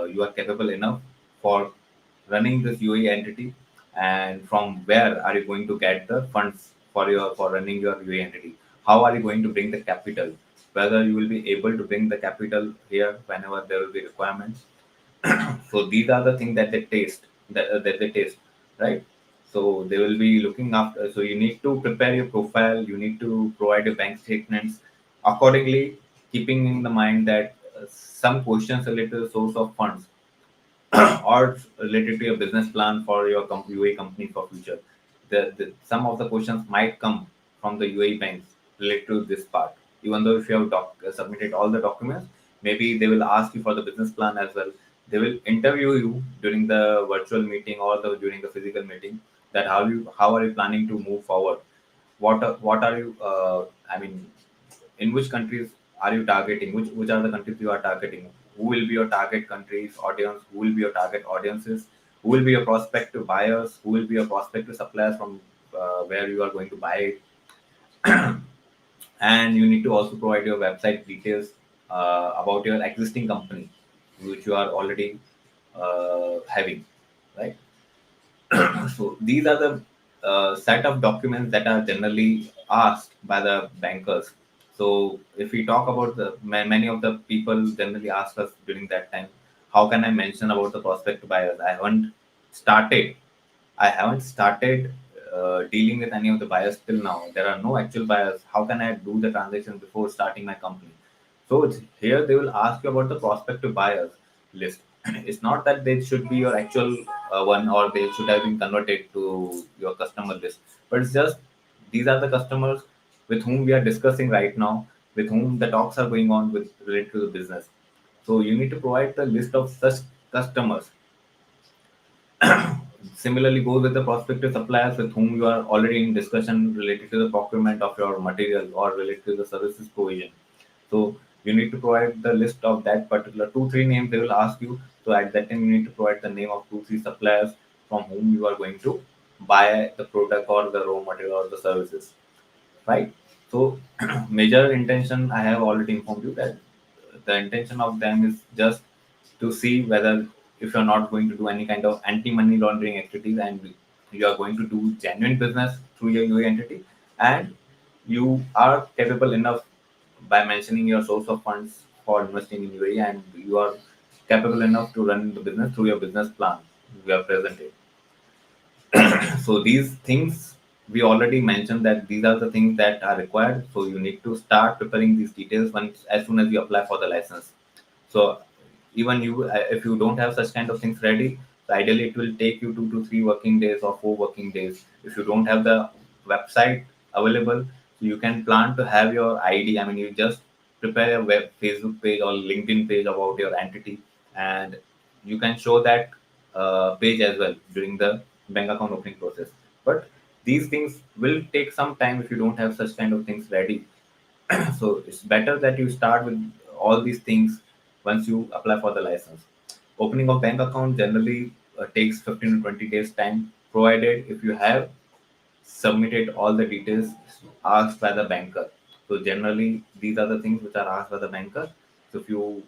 you are capable enough for running this UAE entity, and from where are you going to get the funds for running your UAE entity? How are you going to bring the capital? Whether you will be able to bring the capital here whenever there will be requirements. So these are the things that they taste, that they taste, right? So they will be looking after. So you need to prepare your profile. You need to provide your bank statements accordingly, keeping in the mind that some questions related to the source of funds or related to your business plan for your UAE company for future. Some of the questions might come from the UAE banks related to this part. Even though if you have submitted all the documents, maybe they will ask you for the business plan as well. They will interview you during the virtual meeting or during the physical meeting, that how are you planning to move forward. What are you? I mean, in which countries are you targeting? Which are the countries you are targeting? Who will be your target countries audience? Who will be your target audiences? Who will be your prospective buyers? Who will be your prospective suppliers from where you are going to buy it? And you need to also provide your website details about your existing company, which you are already having, right? So these are the set of documents that are generally asked by the bankers. So if we talk about many of the people generally ask us during that time, how can I mention about the prospect buyers? Started. I haven't started dealing with any of the buyers till now. There are no actual buyers. How can I do the transaction before starting my company? So here they will ask you about the prospective buyers list. It's not that they should be your actual one, or they should have been converted to your customer list, but it's just these are the customers with whom we are discussing right now, with whom the talks are going on with related to the business. So you need to provide the list of such customers. Similarly, goes with the prospective suppliers with whom you are already in discussion related to the procurement of your material or related to the services provision. So you need to provide the list of that particular two, three names they will ask you. So at that time, you need to provide the name of two, three suppliers from whom you are going to buy the product or the raw material or the services, right? So major intention I have already informed you that the intention of them is just to see whether if you're not going to do any kind of anti-money laundering activities, and you are going to do genuine business through your UAE entity, and you are capable enough by mentioning your source of funds for investing in UAE, and you are capable enough to run the business through your business plan you have presented. So these things, we already mentioned that these are the things that are required. So you need to start preparing these details once as soon as you apply for the license. So even you, if you don't have such kind of things ready, so ideally it will take you 2 to 3 working days or 4 working days. If you don't have the website available, so you can plan to have your ID. I mean, you just prepare a web Facebook page or LinkedIn page about your entity, and you can show that page as well during the bank account opening process. But these things will take some time if you don't have such kind of things ready. So it's better that you start with all these things once you apply for the license. Opening of bank account generally takes 15 to 20 days time, provided if you have submitted all the details asked by the banker. So generally these are the things which are asked by the banker. So if you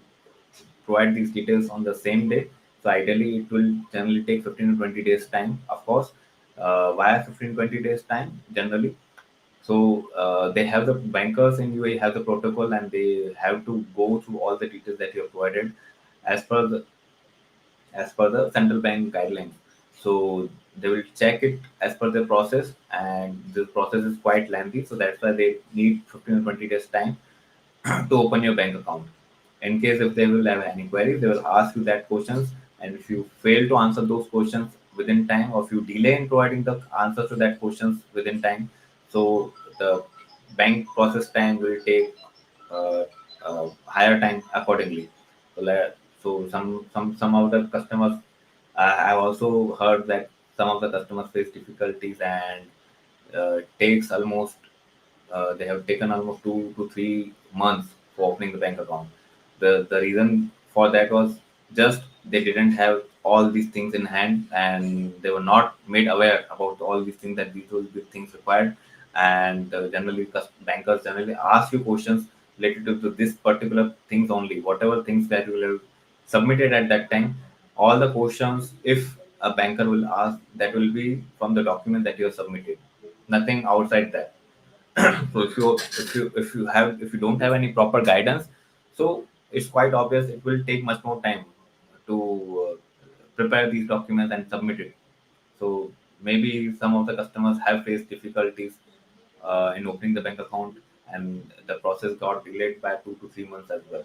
provide these details on the same day, so ideally it will generally take 15 to 20 days time. Of course, via 15 20 days time generally. So they have the bankers in UAE have the protocol, and they have to go through all the details that you have provided as per the central bank guidelines. So they will check it as per the process, and the process is quite lengthy. So that's why they need 15 to 20 days time to open your bank account. In case if they will have any queries, they will ask you that questions, and if you fail to answer those questions within time, or if you delay in providing the answers to that questions within time, so the bank process time will take uh, higher time accordingly. So, some of the customers, I've also heard that some of the customers face difficulties, and takes almost they have taken almost 2 to 3 months for opening the bank account. The reason for that was just they didn't have all these things in hand, and they were not made aware about all these things, that these will be things required. And generally bankers generally ask you questions related to this particular things only, whatever things that you will have submitted at that time. All the questions, if a banker will ask, that will be from the document that you have submitted, nothing outside that. So if you don't have any proper guidance, so it's quite obvious it will take much more time to prepare these documents and submit it. So maybe some of the customers have faced difficulties in opening the bank account, and the process got delayed by 2 to 3 months as well.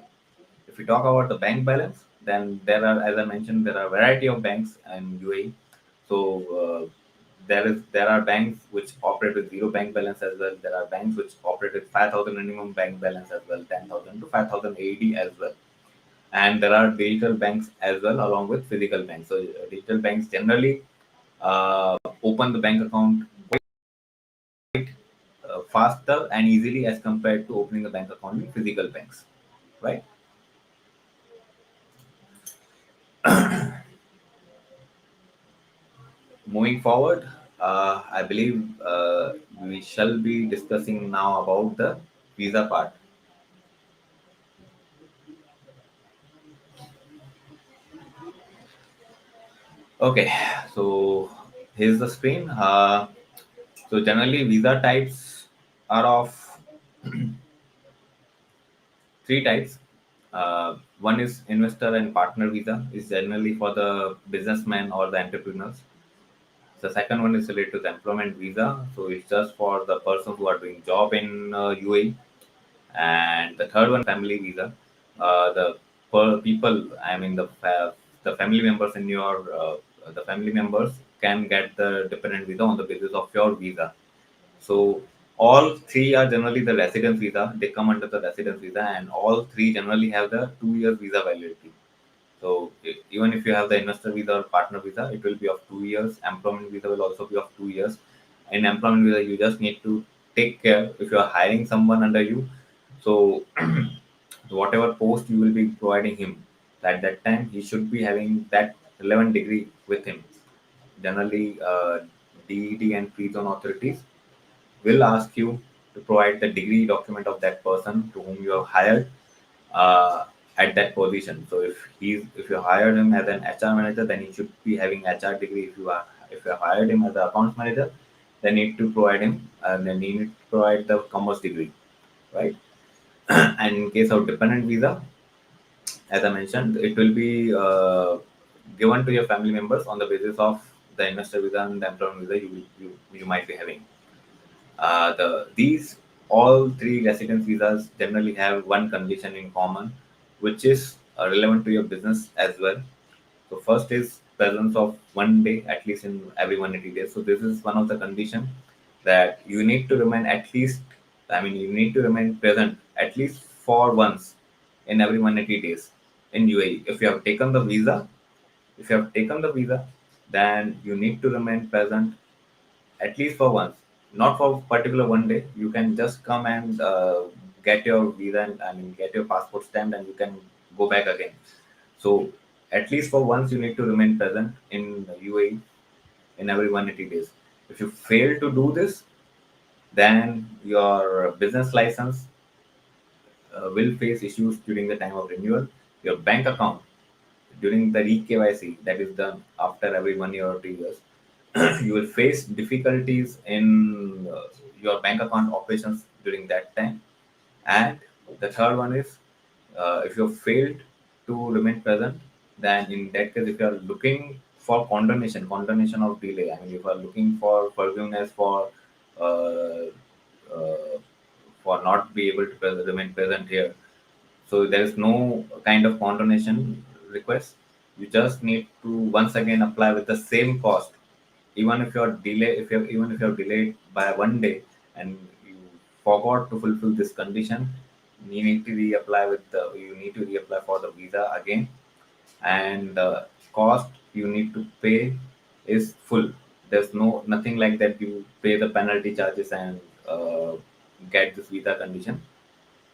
If we talk about the bank balance, then there are, as I mentioned, there are variety of banks in UAE. So there are banks which operate with zero bank balance as well. There are banks which operate with 5,000 minimum bank balance as well, 10,000 to 5,000 AED as well. And there are digital banks as well, along with physical banks. So digital banks generally open the bank account faster and easily as compared to opening a bank account in physical banks, right? Moving forward, I believe we shall be discussing now about the visa part. Okay, so here's the screen. So generally, visa types are of three types. One is investor and partner visa, is generally for the businessmen or the entrepreneurs. The second one is related to the employment visa, so it's just for the persons who are doing job in UAE. And the third one, family visa. The people, I mean the family members in your the family members can get the dependent visa on the basis of your visa. So all three are generally the residence visa. They come under the residence visa, and all three generally have the 2 years visa validity. So even if you have the investor visa or partner visa, it will be of 2 years. Employment visa will also be of 2 years. In employment visa, you just need to take care if you are hiring someone under you. So whatever post you will be providing him at that time, he should be having that relevant degree with him. Generally, DED and free zone authorities will ask you to provide the degree document of that person to whom you have hired uh, at that position. So if you hired him as an HR manager, then he should be having HR degree. If you hired him as an accounts manager, they need to provide him, and they need to provide the commerce degree, right? And in case of dependent visa, as I mentioned, it will be given to your family members on the basis of the investor visa and the employment visa you might be having. These all three residence visas generally have one condition in common, which is relevant to your business as well. So first is presence of 1 day at least in every 180 days. So this is one of the condition that you need to remain at least. I mean, you need to remain present at least for once in every 180 days in UAE. If you have taken the visa, then you need to remain present at least for once, not for particular 1 day. You can just come and get your visa and I mean get your passport stamped, and you can go back again. So at least for once, you need to remain present in UAE in every 180 days. If you fail to do this, then your business license will face issues during the time of renewal. Your bank account during the re-KYC that is done after every 1 year or 2 years, you will face difficulties in your bank account operations during that time. And the third one is if you failed to remain present, then in that case, if you are looking for condonation of delay, I mean, if you are looking for forgiveness uh, uh, for not be able to remain present here, so there is no kind of condonation request. You just need to once again apply with the same cost, even if you're delay, if you're even if you're delayed by 1 day and you forgot to fulfill this condition, you need to reapply for the visa again, and the cost you need to pay is full. There's nothing like that. You pay the penalty charges and get this visa condition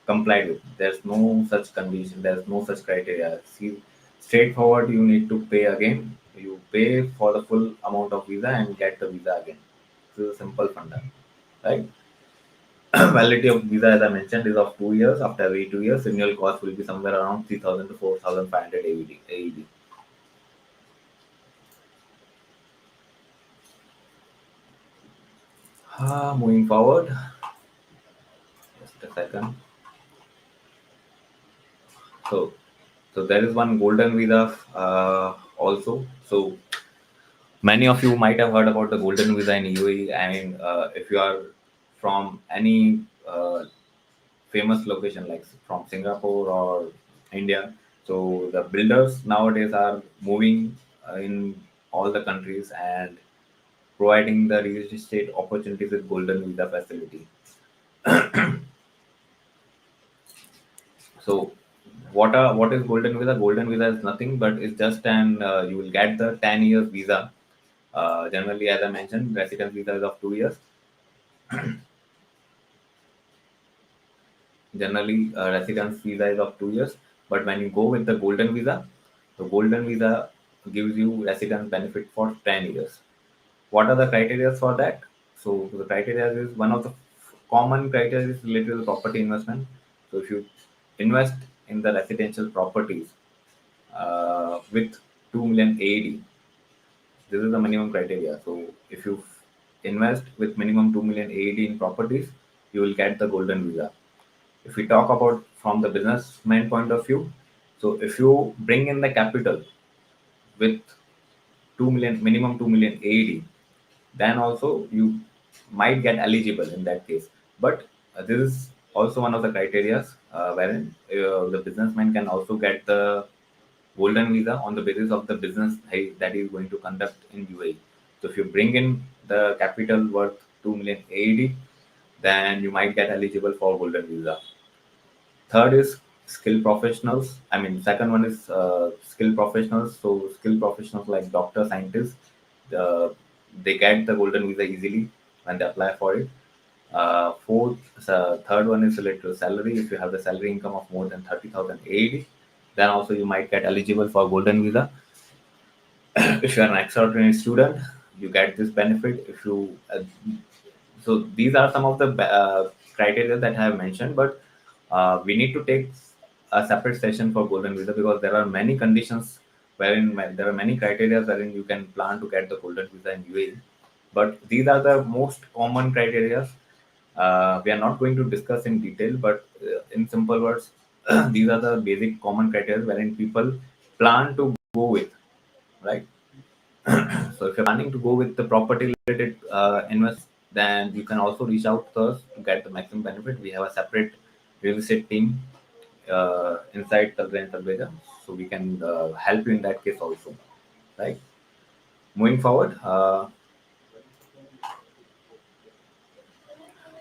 complied with. There's no such condition. There's no such criteria. See, straightforward. You need to pay again. You pay for the full amount of visa and get the visa again. This is a simple funda, right? Validity of visa, as I mentioned, is of 2 years. After every 2 years, renewal cost will be somewhere around 3,000 to 4,500 AED. Moving forward, just a second. So, so there is one golden visa also. So many of you might have heard about the golden visa in UAE. I mean, if you are from any famous location like from Singapore or India, so the builders nowadays are moving in all the countries and providing the real estate opportunities with golden visa facility. So what is golden visa? Golden visa is nothing but it's just an you will get the 10 years visa. Generally, as I mentioned, residence visa is of 2 years. Generally, residence visa is of 2 years. But when you go with the golden visa, the golden visa gives you residence benefit for 10 years. What are the criteria for that? So the criteria is one of the common criteria is related to property investment. So if you invest in the residential properties with 2 million AD, this is the minimum criteria. So if you invest with minimum 2 million AD in properties, you will get the golden visa. If we talk about from the businessman point of view, so if you bring in the capital with 2 million minimum 2 million AED, then also you might get eligible in that case. But this is also one of the criteria wherein the businessman can also get the golden visa on the basis of the business that he is going to conduct in UAE. So if you bring in the capital worth 2 million AED, then you might get eligible for golden visa. Third is skill professionals. I mean, second one is skill professionals. So skill professionals like doctor, scientists, they get the golden visa easily when they apply for it. Third one is related to salary. If you have the salary income of more than 30,000 AED, then also you might get eligible for golden visa. If you are an extraordinary student, you get this benefit. If you so these are some of the criteria that I have mentioned, but we need to take a separate session for golden visa because there are many conditions there are many criteria wherein you can plan to get the golden visa in UAE. But these are the most common criteria. We are not going to discuss in detail, but in simple words, these are the basic common criteria wherein people plan to go with, right? So if you're planning to go with the property related invest, then you can also reach out to us to get the maximum benefit. We have a separate real estate team inside Talbot Talbega, so we can help you in that case also, right? Moving forward,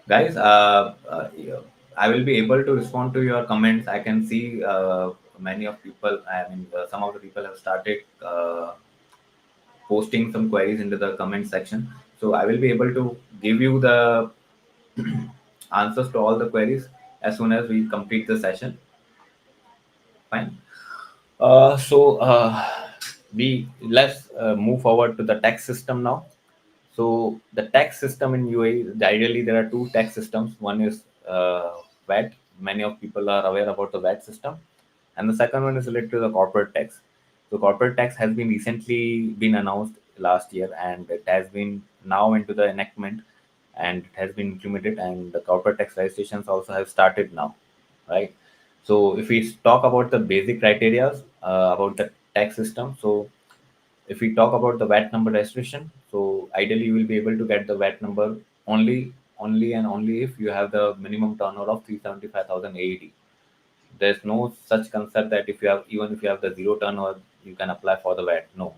guys, yeah, I will be able to respond to your comments. I can see many of people. I mean, some of the people have started posting some queries into the comment section. So I will be able to give you the answers to all the queries as soon as we complete the session. Fine. So we let's move forward to the tax system now. So the tax system in UAE, ideally there are two tax systems. One is VAT. Many of people are aware about the VAT system, and the second one is related to the corporate tax. So corporate tax has been recently been announced last year, and it has been now into the enactment, and it has been implemented, and the corporate tax registrations also have started now, right? So if we talk about the basic criteria about the tax system, so if we talk about the VAT number registration, so ideally you will be able to get the VAT number only and only if you have the minimum turnover of 375,000 AED. There's no such concept that if you have even if you have the zero turnover, you can apply for the VAT. No,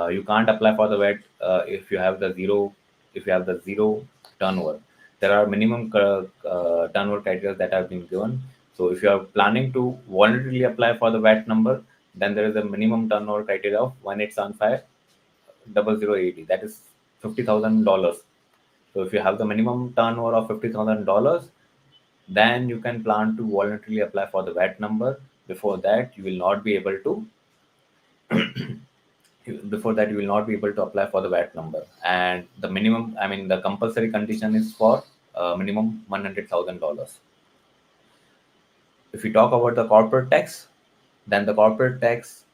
you can't apply for the VAT if you have the zero turnover. There are minimum turnover criteria that have been given. So if you are planning to voluntarily apply for the VAT number, then there is a minimum turnover criteria of 1875 0080. That is $50,000. So if you have the minimum turnover of $50,000, then you can plan to voluntarily apply for the VAT number. Before that, you will not be able to you will not be able to apply for the VAT number. And the minimum, I mean, the compulsory condition is for minimum $100,000. If we talk about the corporate tax, then the corporate tax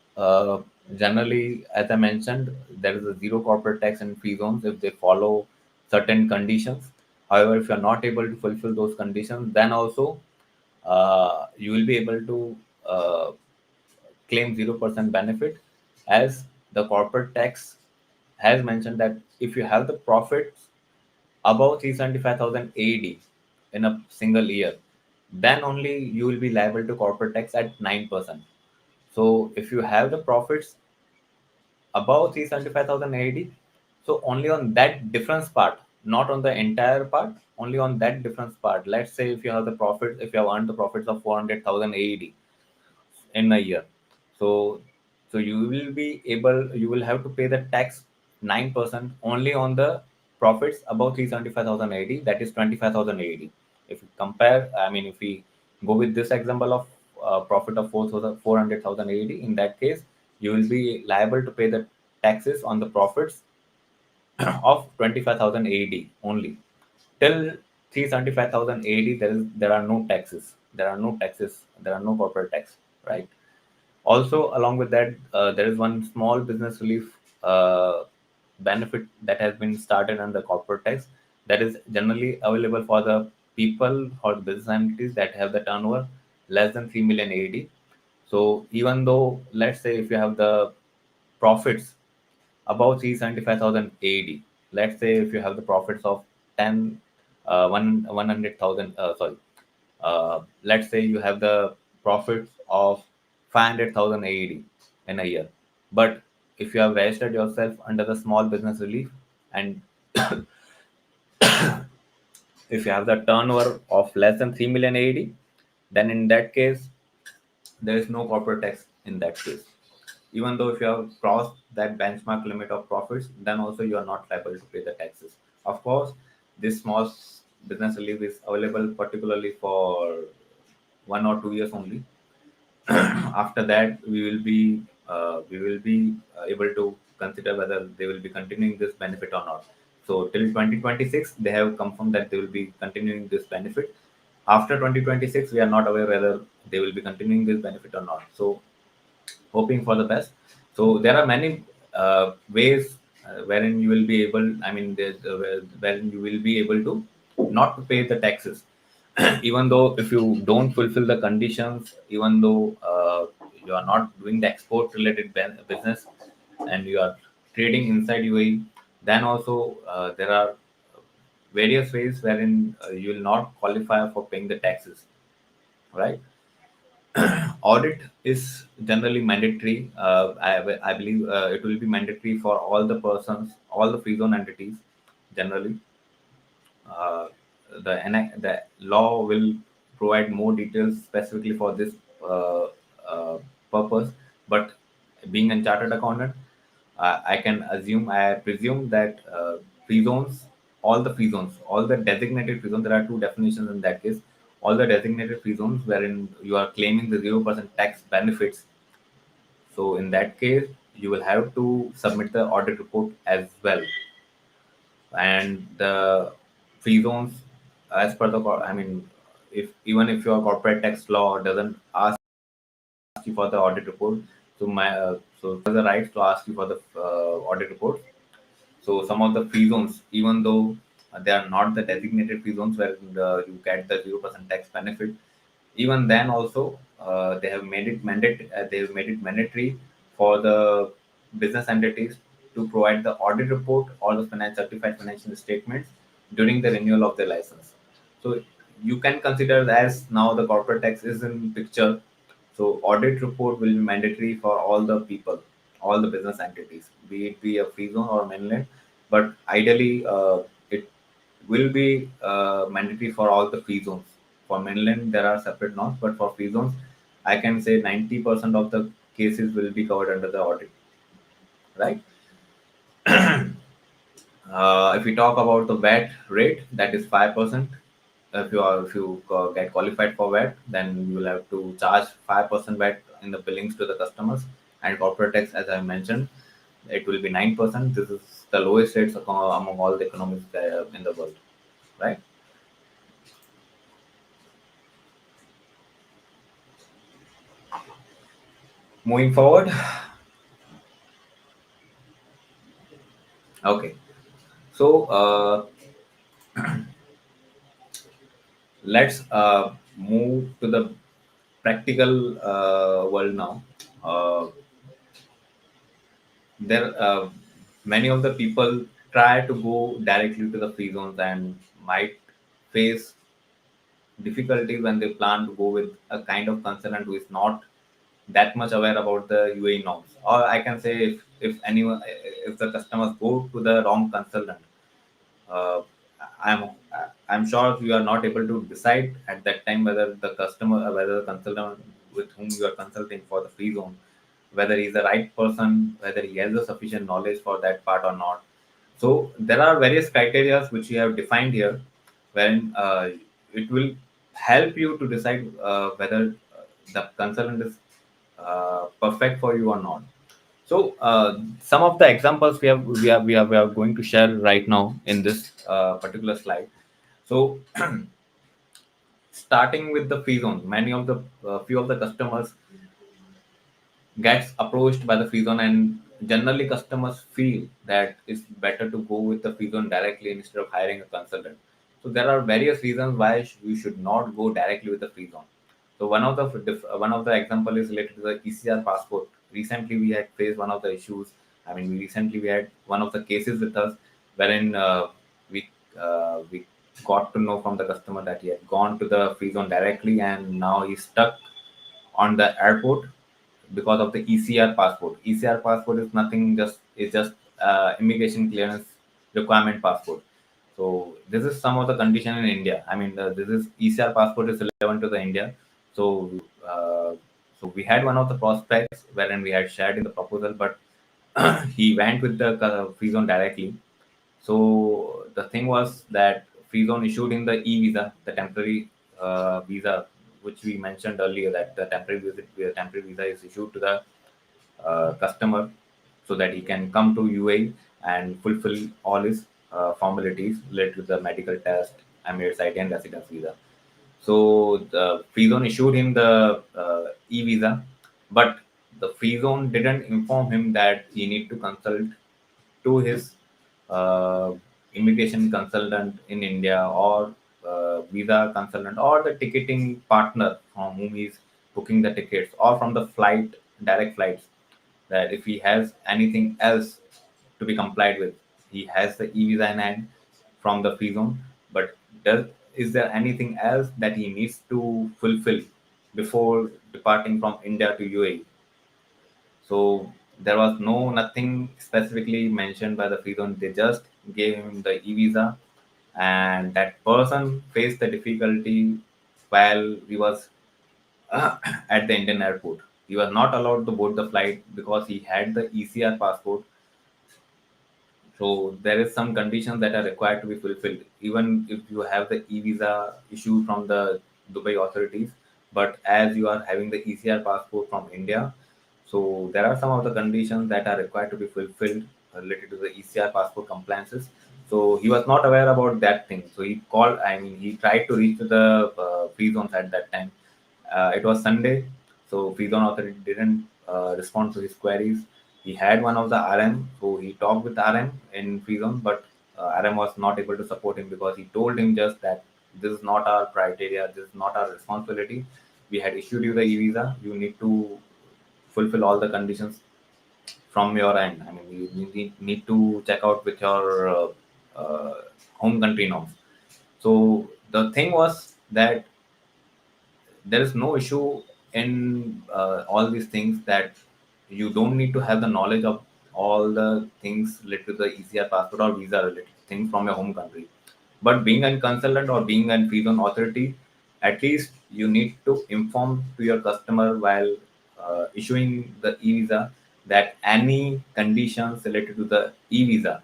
generally, as I mentioned, there is a zero corporate tax in free zones if they follow certain conditions. However, if you are not able to fulfill those conditions, then also you will be able to claim 0% benefit, as the corporate tax has mentioned that if you have the profits above 375,000 AED in a single year, then only you will be liable to corporate tax at 9%. So if you have the profits above 375,000 AED, so only on that difference part, not on the entire part, only on that difference part. Let's say if you have the profit, if you have earned the profits of 400,000 AED in a year, so you will have to pay the tax 9% only on the profits above 375,000 AED, that is 25,000 AED. If you compare, I mean, if we go with this example of profit of 400,000 AED, in that case you will be liable to pay the taxes on the profits of 25,000 AED only. Till 375,000 AED, there are no taxes. There are no taxes. There are no corporate tax, right? Also, along with that, there is one small business relief benefit that has been started under corporate tax, that is generally available for the people or the business entities that have the turnover less than 3 million AED. So even though, let's say, if you have the profits above 375,000 AED, let's say if you have the profits of 10, 100,000, sorry, let's say you have the profits of 500,000 AED in a year. But if you have registered yourself under the small business relief, and if you have the turnover of less than 3 million AED, then in that case, there is no corporate tax in that case. Even though if you have crossed that benchmark limit of profits, then also you are not liable to pay the taxes. Of course, this small business relief is available particularly for 1 or 2 years only. After that, we will be able to consider whether they will be continuing this benefit or not. So till 2026, they have confirmed that they will be continuing this benefit. After 2026, we are not aware whether they will be continuing this benefit or not. So hoping for the best. So there are many ways wherein you will be able, I mean, wherein you will be able to not to pay the taxes, even though if you don't fulfill the conditions, even though you are not doing the export related business and you are trading inside UAE, then also there are various ways wherein you will not qualify for paying the taxes, right? Audit is generally mandatory. I believe it will be mandatory for all the persons, all the free zone entities. Generally, uh, the law will provide more details specifically for this uh, uh, purpose. But being a chartered accountant, I can assume, I presume that free zones, all the designated free zones, there are two definitions in that case. All the designated free zones wherein you are claiming the 0% tax benefits. So in that case, you will have to submit the audit report as well. And the free zones, as per the, I mean, if even if your corporate tax law doesn't ask you for the audit report, so the right to ask you for the audit report. So some of the free zones, even though they are not the designated free zones where you get the 0% tax benefit, even then also they have made it mandatory for the business entities to provide the audit report or the certified financial statements during the renewal of their license. So you can consider as now the corporate tax is in picture. So audit report will be mandatory for all the people, all the business entities, be it be a free zone or mainland. But ideally, it will be mandatory for all the free zones. For mainland, there are separate norms, but for free zones, I can say 90% of the cases will be covered under the audit, right? If we talk about the VAT rate, that is 5%. If you get qualified for VAT, then you will have to charge 5% VAT in the billings to the customers. And corporate tax, as I mentioned, it will be 9%. This is the lowest rates among all the economies in the world, right? Moving forward, okay. So let's move to the practical world now. Uh, there many of the people try to go directly to the free zones and might face difficulties when they plan to go with a kind of consultant who is not that much aware about the UAE norms. Or I can say if anyone, if the customers go to the wrong consultant, uh, I'm I'm sure you are not able to decide at that time whether the customer, whether the consultant with whom you are consulting for the free zone, whether he's the right person, whether he has the sufficient knowledge for that part or not. So there are various criteria which you have defined here, wherein it will help you to decide whether the consultant is perfect for you or not. So some of the examples we are going to share right now in this particular slide. So starting with the free zone, many of the few of the customers gets approached by the free zone, and generally customers feel that it's better to go with the free zone directly instead of hiring a consultant. So there are various reasons why you should not go directly with the free zone. So one of the example is related to the ECR passport. Recently we had faced one of the issues. I mean, recently we had one of the cases with us wherein we got to know from the customer that he had gone to the free zone directly and now he's stuck on the airport because of the ECR passport. ECR passport is nothing, just it's just immigration clearance requirement passport. So this is some of the condition in India. I mean, this is ECR passport is relevant to the India. So so we had one of the prospects wherein we had shared in the proposal, but he went with the free zone directly. So the thing was that free zone issued in the e-visa, the temporary visa, which we mentioned earlier, that temporary visa is issued to the customer so that he can come to UAE and fulfill all his formalities related to the medical test, Emirates ID, and residence visa. So the free zone issued him the e-visa, but the free zone didn't inform him that he need to consult to his uh, immigration consultant in India, or visa consultant, or the ticketing partner from whom he's booking the tickets, or from the flight, direct flights, that if he has anything else to be complied with, he has the e-visa in hand from the free zone. But is there anything else that he needs to fulfill before departing from India to UAE? So there was nothing specifically mentioned by the free zone. They just gave him the e-visa, and that person faced the difficulty while he was at the Indian airport. He was not allowed to board the flight because he had the ECR passport. So there is some conditions that are required to be fulfilled, even if you have the e-visa issue from the Dubai authorities. But as you are having the ECR passport from India, so there are some of the conditions that are required to be fulfilled related to the ECR passport compliances. So he was not aware about that thing. So he called. I mean, he tried to reach to the free zones at that time. It was Sunday, so free zone authority didn't respond to his queries. He had one of the RM, so he talked with RM in free zone, but RM was not able to support him because he told him just that this is not our criteria, this is not our responsibility. We had issued you the e-visa. You need to fulfill all the conditions from your end. I mean, you need to check out with your home country norms. So the thing was that there is no issue in all these things, that you don't need to have the knowledge of all the things related to the ECR passport or visa related things from your home country. But being a consultant or being a free zone authority, at least you need to inform to your customer while issuing the e-visa that any conditions related to the e-visa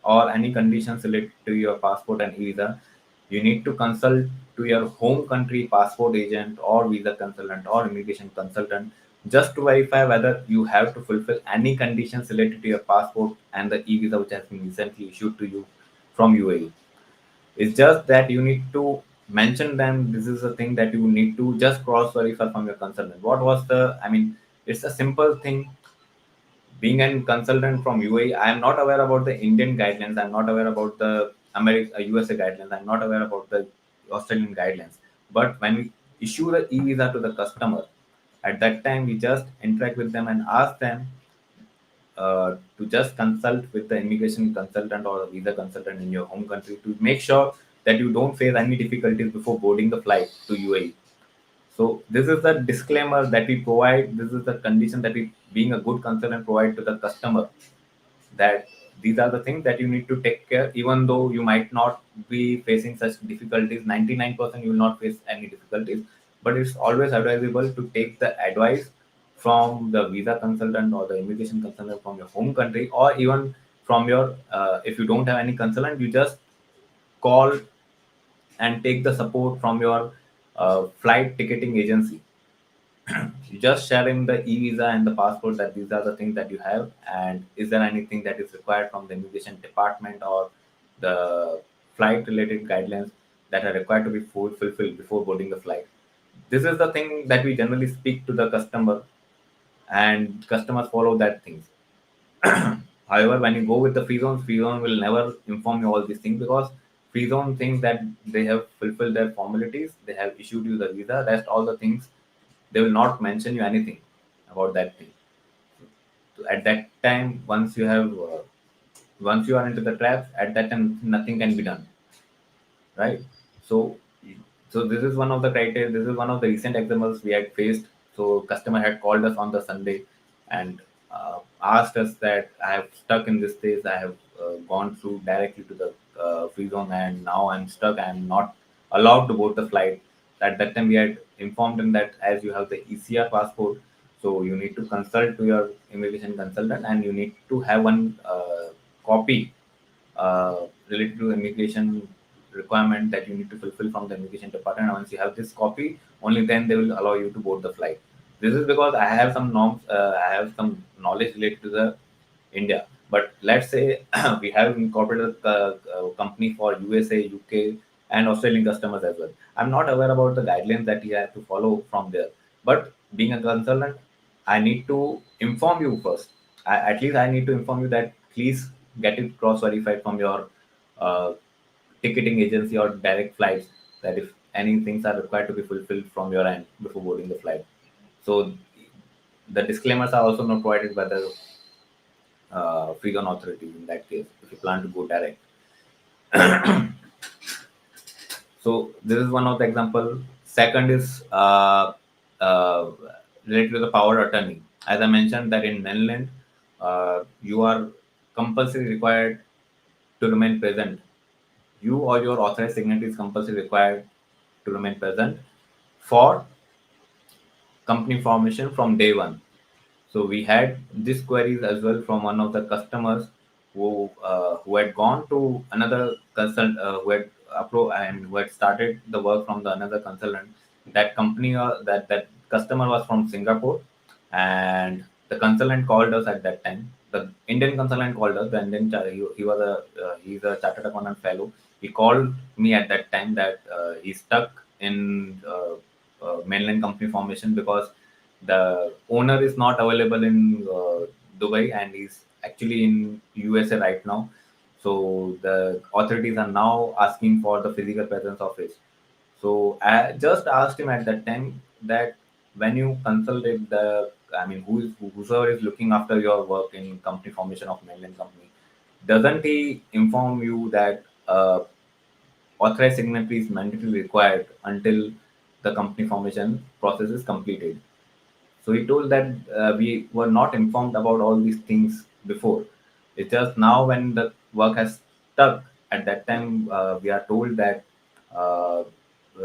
or any conditions related to your passport and visa, you need to consult to your home country passport agent or visa consultant or immigration consultant, just to verify whether you have to fulfill any conditions related to your passport and the e-visa which has been recently issued to you from UAE. It's just that you need to mention them. This is a thing that you need to just cross verify from your consultant. What was the, I mean, it's a simple thing. Being a consultant from UAE, I am not aware about the Indian guidelines. I'm not aware about the USA guidelines. I'm not aware about the Australian guidelines. But when we issue the e-visa to the customer, at that time we just interact with them and ask them to just consult with the immigration consultant or the visa consultant in your home country to make sure that you don't face any difficulties before boarding the flight to UAE. So this is the disclaimer that we provide. This is the condition that we, being a good consultant, provide to the customer, that these are the things that you need to take care. Even though you might not be facing such difficulties, 99% you will not face any difficulties. But it's always advisable to take the advice from the visa consultant or the immigration consultant from your home country, or even from your, if you don't have any consultant, you just call and take the support from your flight ticketing agency. You just share him the e-visa and the passport, that these are the things that you have, and is there anything that is required from the immigration department or the flight related guidelines that are required to be fulfilled before boarding the flight. This is the thing that we generally speak to the customer, and customers follow that things. However, when you go with the free zone will never inform you all these things, because free zone thinks that they have fulfilled their formalities, they have issued you the visa, rest all the things, they will not mention you anything about that thing. So at that time, once you are into the traps, at that time nothing can be done, right? So, so this is one of the criteria. This is one of the recent examples we had faced. So, customer had called us on the Sunday and asked us that I have stuck in this place. I have gone through directly to the free zone, and now I'm stuck. I'm not allowed to board the flight. At that time, we had informed him that as you have the ECR passport, so you need to consult to your immigration consultant, and you need to have one copy related to immigration requirement that you need to fulfill from the immigration department. And once you have this copy, only then they will allow you to board the flight. This is because I have some norms, I have some knowledge related to the India. But let's say we have incorporated a company for USA, UK, and Australian customers as well. I'm not aware about the guidelines that you have to follow from there. But being a consultant, I need to inform you first. At least I need to inform you that please get it cross verified from your uh, ticketing agency or direct flights, that if any things are required to be fulfilled from your end before boarding the flight. So the disclaimers are also not provided by the free zone authority in that case if you plan to go direct. So this is one of the example. Second is uh, related to the power attorney. As I mentioned that in mainland, you are compulsory required to remain present. You or your authorized signatory is compulsory required to remain present for company formation from day one. So we had these queries as well from one of the customers who had gone to another consult who had who had started the work from the another consultant. That company that customer was from Singapore, and the consultant called us at that time. The Indian consultant called us. The Indian he was a he's a chartered accountant fellow. He called me at that time that he's stuck in mainland company formation because the owner is not available in Dubai and he's actually in USA right now. So the authorities are now asking for the physical presence of it. So I just asked him at that time that when you consulted the, I mean, whosoever is looking after your work in company formation of mainland company, doesn't he inform you that authorized signatory is mandatorily required until the company formation process is completed? So he told that we were not informed about all these things before. It's just now when the work has stuck. At that time, we are told that uh,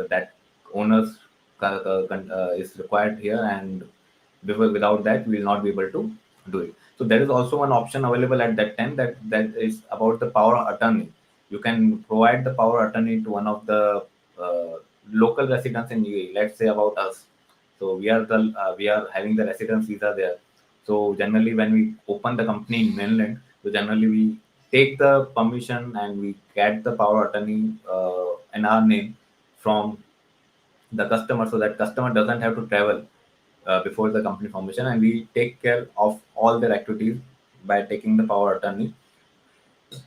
that owners is required here, and without that, we will not be able to do it. So there is also one option available at that time that is about the power of attorney. You can provide the power of attorney to one of the uh, local residents in UAE. Let's say about us, so we are having the residence visa there. So generally, when we open the company in mainland, so generally we take the permission and we get the power attorney in our name from the customer, so that customer doesn't have to travel before the company formation, and we take care of all their activities by taking the power attorney,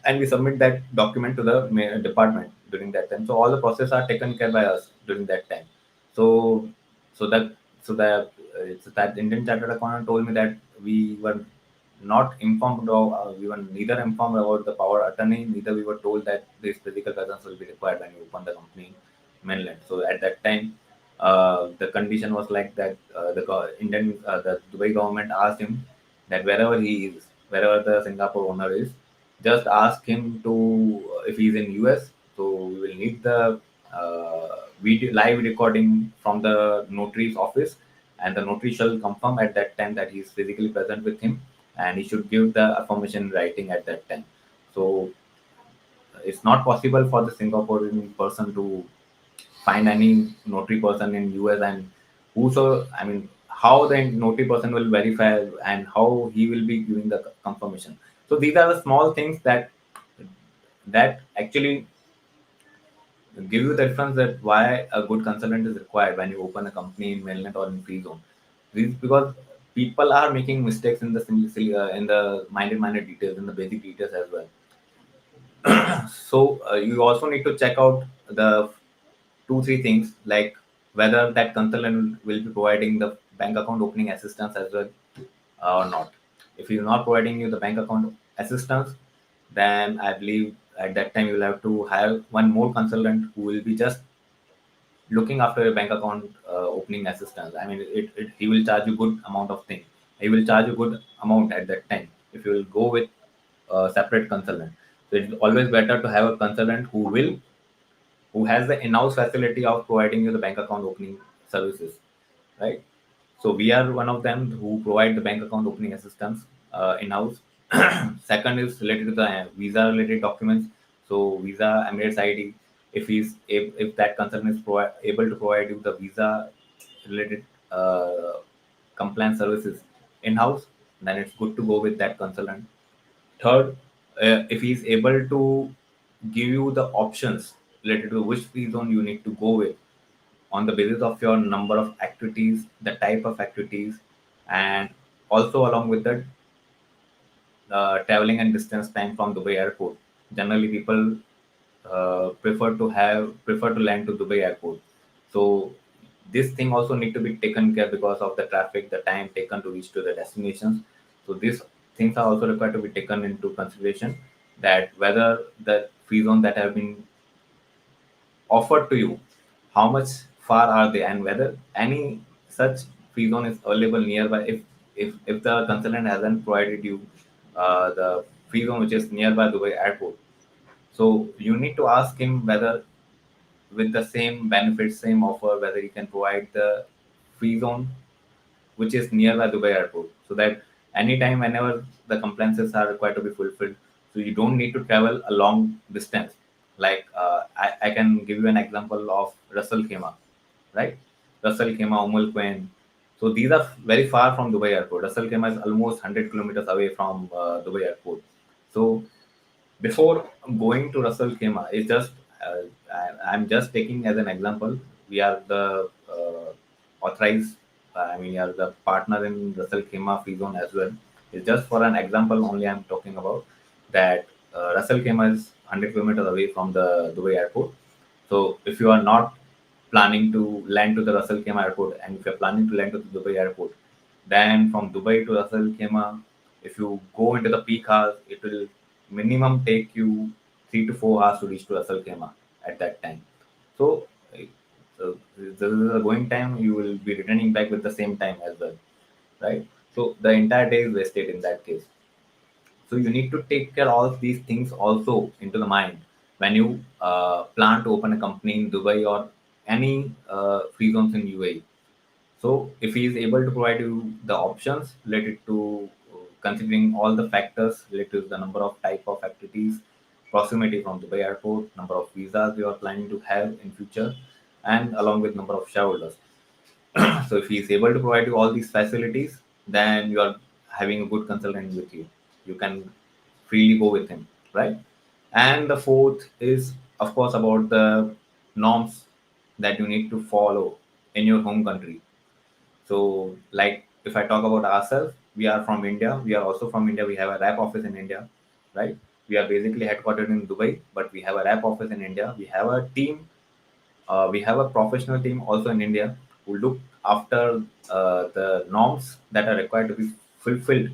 and we submit that document to the department during that time. So all the process are taken care by us during that time. So so that so that it's that Indian chartered accountant told me that we were not informed of we were neither informed about the power attorney, neither we were told that this physical presence will be required when you open the company mainland. So at that time, the condition was like that. The Dubai government asked him that wherever he is, wherever the Singapore owner is, just ask him to if he's in US. So we will need the video live recording from the notary's office, and the notary shall confirm at that time that he is physically present with him, and he should give the affirmation in writing at that time. So it's not possible for the Singaporean person to find any notary person in US, and whoso, I mean, how the notary person will verify and how he will be giving the confirmation. So these are the small things that actually give you the difference that why a good consultant is required when you open a company in mainland or in free zone. This is because people are making mistakes in the in the minor details, in the basic details as well. So you also need to check out the two three things, like whether that consultant will be providing the bank account opening assistance as well or not. If he's not providing you the bank account assistance, then I believe at that time you will have to hire one more consultant who will be just looking after your bank account opening assistance. I mean, he will charge you good amount of thing. He will charge you good amount at that time if you will go with a separate consultant. So it's always better to have a consultant who has the in-house facility of providing you the bank account opening services, right? So we are one of them who provide the bank account opening assistance in-house. Second is related to the visa-related documents. So visa, Emirates ID. If that consultant is able to provide you the visa-related compliance services in-house, then it's good to go with that consultant. Third, if he's able to give you the options related to which free zone you need to go with on the basis of your number of activities, the type of activities, And also along with that, traveling and distance time from Dubai airport. Generally, people prefer to land to Dubai airport. So this thing also need to be taken care because of the traffic, the time taken to reach to the destinations. So these things are also required to be taken into consideration, that whether the free zone that have been offered to you, how much far are they, and whether any such free zone is available nearby. If the consultant hasn't provided you the free zone which is nearby Dubai airport, so you need to ask him whether with the same benefits, same offer, whether he can provide the free zone which is nearby Dubai airport, so that anytime, whenever the compliances are required to be fulfilled, so you don't need to travel a long distance. Like I can give you an example of Russell Khema, right? Russell Khema, Quain. So these are very far from Dubai airport. Russell Khema is almost 100 kilometers away from Dubai airport. So before going to Russell Khema, it's just I'm just taking as an example. We are the authorized. We are the partner in Russell Khema Free Zone as well. It's just for an example only. I'm talking about that Russell Khema is 100 kilometers away from the Dubai airport. So if you are not planning to land to the Russell Khema airport, and if you're planning to land to the Dubai airport, then from Dubai to Russell Khema, if you go into the peak hours, it will minimum take you 3 to 4 hours to reach to Russell Khema at that time. So, so this is the going time. You will be returning back with the same time as well, right? So the entire day is wasted in that case. So you need to take care all these things also into the mind when you plan to open a company in Dubai or any free zones in UAE. So if he is able to provide you the options related to considering all the factors related to the number of type of activities, proximity from Dubai airport, number of visas you are planning to have in future, and along with number of shareholders. So if he is able to provide you all these facilities, then you are having a good consultant with you. You can freely go with him, right? And the fourth is, of course, about the norms that you need to follow in your home country. So, like if I talk about ourselves, we are from India. We are also from India. We have a rep office in India, right? We are basically headquartered in Dubai, but we have a rep office in India. We have a team. We have a professional team also in India who look after the norms that are required to be fulfilled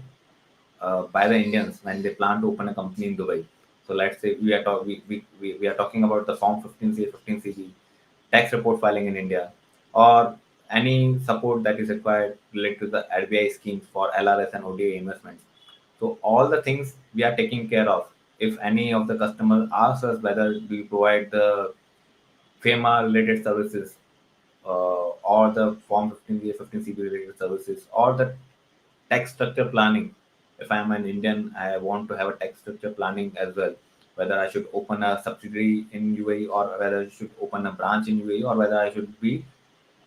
by the Indians when they plan to open a company in Dubai. So let's say we are talking about the Form 15C, 15CB, tax report filing in India, or any support that is required related to the RBI schemes for LRS and ODA investments. So all the things we are taking care of. If any of the customer asks us whether we provide the FEMA related services, or the Form 15A, 15CB related services, or the tax structure planning. If I am an Indian, I want to have a tax structure planning as well. Whether I should open a subsidiary in UAE, or whether I should open a branch in UAE, or whether I should be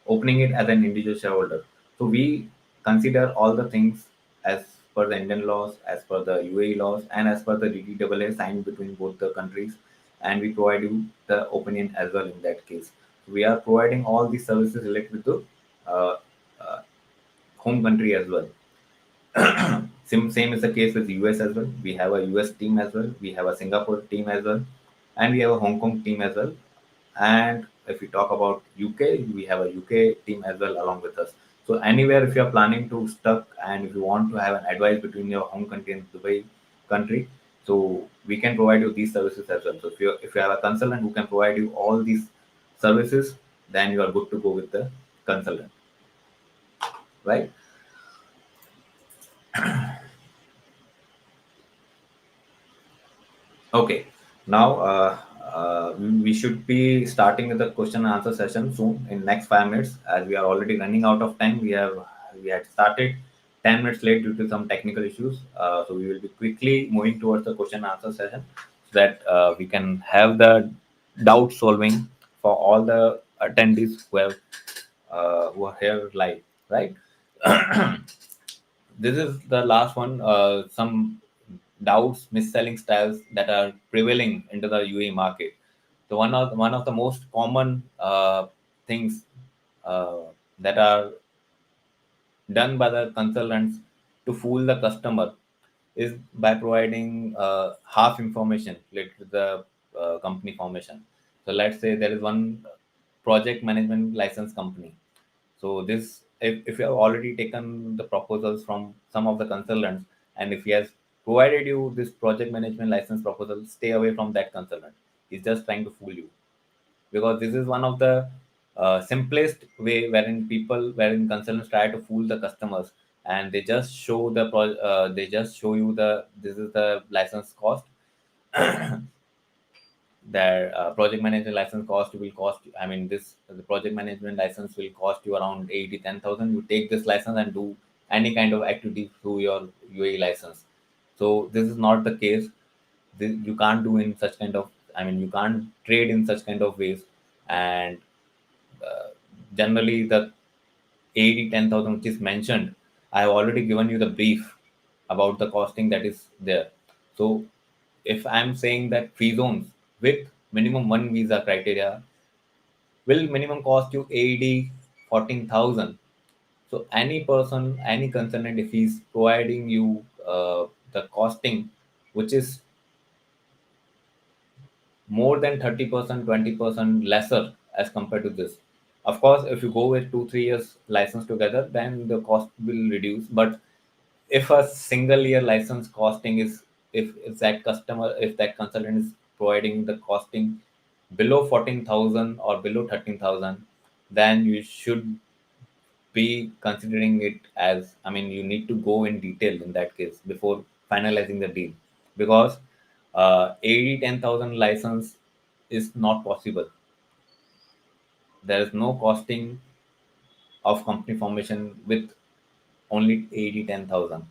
opening it as an individual shareholder. So we consider all the things as per the Indian laws, as per the UAE laws, and as per the DDAA signed between both the countries, and we provide you the opinion as well in that case. We are providing all these services related to uh, uh, home country as well. Same is the case with US as well. We have a US team as well. We have a Singapore team as well, and we have a Hong Kong team as well. And if we talk about UK, we have a UK team as well along with us. So anywhere, if you are planning to stuck and if you want to have an advice between your home country and Dubai country, so we can provide you these services as well. So if you have a consultant who can provide you all these services, then you are good to go with the consultant, right? Okay. Now we should be starting with the question and answer session soon in next 5 minutes, as we are already running out of time. We had started 10 minutes late due to some technical issues. So we will be quickly moving towards the question and answer session so that we can have the doubt solving for all the attendees who are here live, right? This is the last one. Some doubts, mis-selling styles that are prevailing into the UAE market. So one of the most common things uh, that are done by the consultants to fool the customer is by providing half information related to the company formation. So let's say there is one project management license company. So this, if you have already taken the proposals from some of the consultants, and if he has provided you this project management license proposal, stay away from that consultant. He's just trying to fool you, because this is one of the simplest way wherein consultants try to fool the customers, and they just they just show you the this is the license cost. Their project management license cost will cost, I mean, this the project management license will cost you around 8,000 to 10,000. You take this license and do any kind of activity through your UAE license. So this is not the case. You can't do in such kind of, I mean, you can't trade in such kind of ways. And uh, generally the 8,000 to 10,000 which is mentioned, I have already given you the brief about the costing that is there. So if I'm saying that free zones with minimum one visa criteria will minimum cost you AED 14,000. So any person, any consultant, if he's providing you the costing, which is more than 30%, 20% lesser as compared to this. Of course, if you go with 2, 3 years license together, then the cost will reduce. But if a single year license costing is, if that customer, if that consultant is providing the costing below 14,000 or below 13,000, then you should be considering it as, I mean, you need to go in detail in that case before finalizing the deal, because 80 10,000 license is not possible. There is no costing of company formation with only 80 10,000.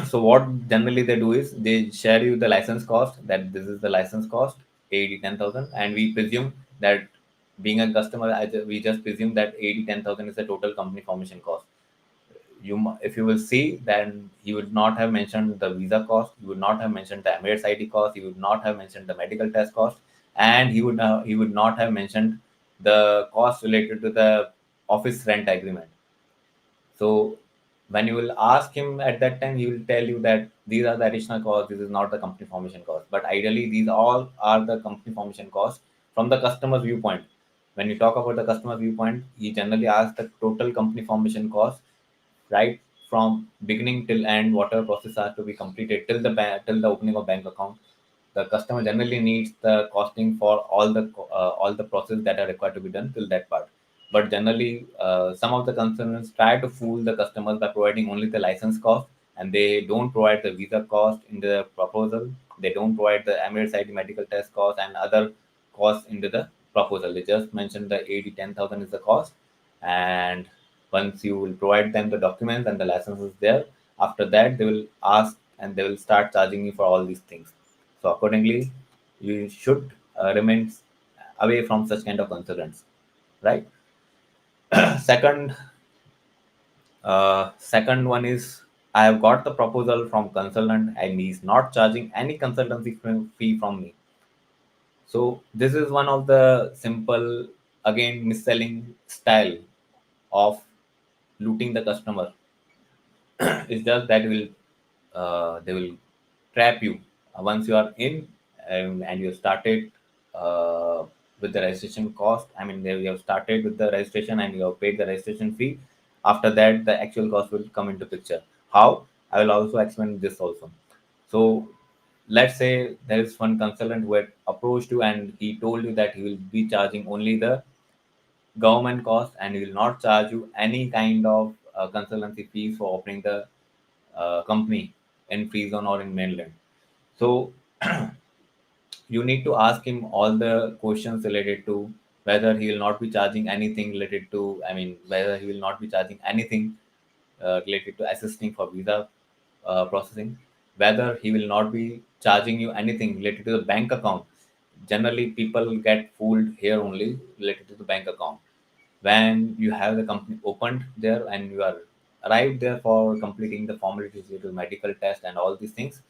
So what generally they do is they share you the license cost, that this is the license cost 80 10,000, and we presume that, being a customer, we just presume that 80 10,000 is the total company formation cost. If you will see, then he would not have mentioned the visa cost, he would not have mentioned the Emirates ID cost, he would not have mentioned the medical test cost, and he would not have mentioned the cost related to the office rent agreement. So when you will ask him at that time, he will tell you that these are the additional costs, this is not the company formation cost. But ideally, these all are the company formation costs from the customer's viewpoint. When you talk about the customer viewpoint, he generally asks the total company formation cost, right from beginning till end, whatever process has to be completed till till the opening of bank account. The customer generally needs the costing for all the process that are required to be done till that part. But generally, some of the concerns try to fool the customers by providing only the license cost, and they don't provide the visa cost in the proposal. They don't provide the Emirates ID medical test cost and other costs into the proposal. They just mentioned the 80 10,000 is the cost, and once you will provide them the documents and the license is there, after that they will ask and they will start charging you for all these things. So accordingly, you should remain away from such kind of concerns, right? Second, second one is, I have got the proposal from consultant and he's not charging any consultancy fee from me. So this is one of the simple, again, mis-selling style of looting the customer. It's just that they will trap you once you are in, and you have started with the registration cost. I mean, you have started with the registration and you have paid the registration fee. After that, the actual cost will come into picture. How? I will also explain this also. So let's say there is one consultant who had approached you and he told you that he will be charging only the government cost and he will not charge you any kind of consultancy fees for opening the company in free zone or in mainland. So you need to ask him all the questions related to whether he will not be charging anything related to, I mean, whether he will not be charging anything related to assisting for visa processing, whether he will not be charging you anything related to the bank account. Generally, people get fooled here only related to the bank account. When you have the company opened there and you are arrived there for completing the formalities related to medical test and all these things,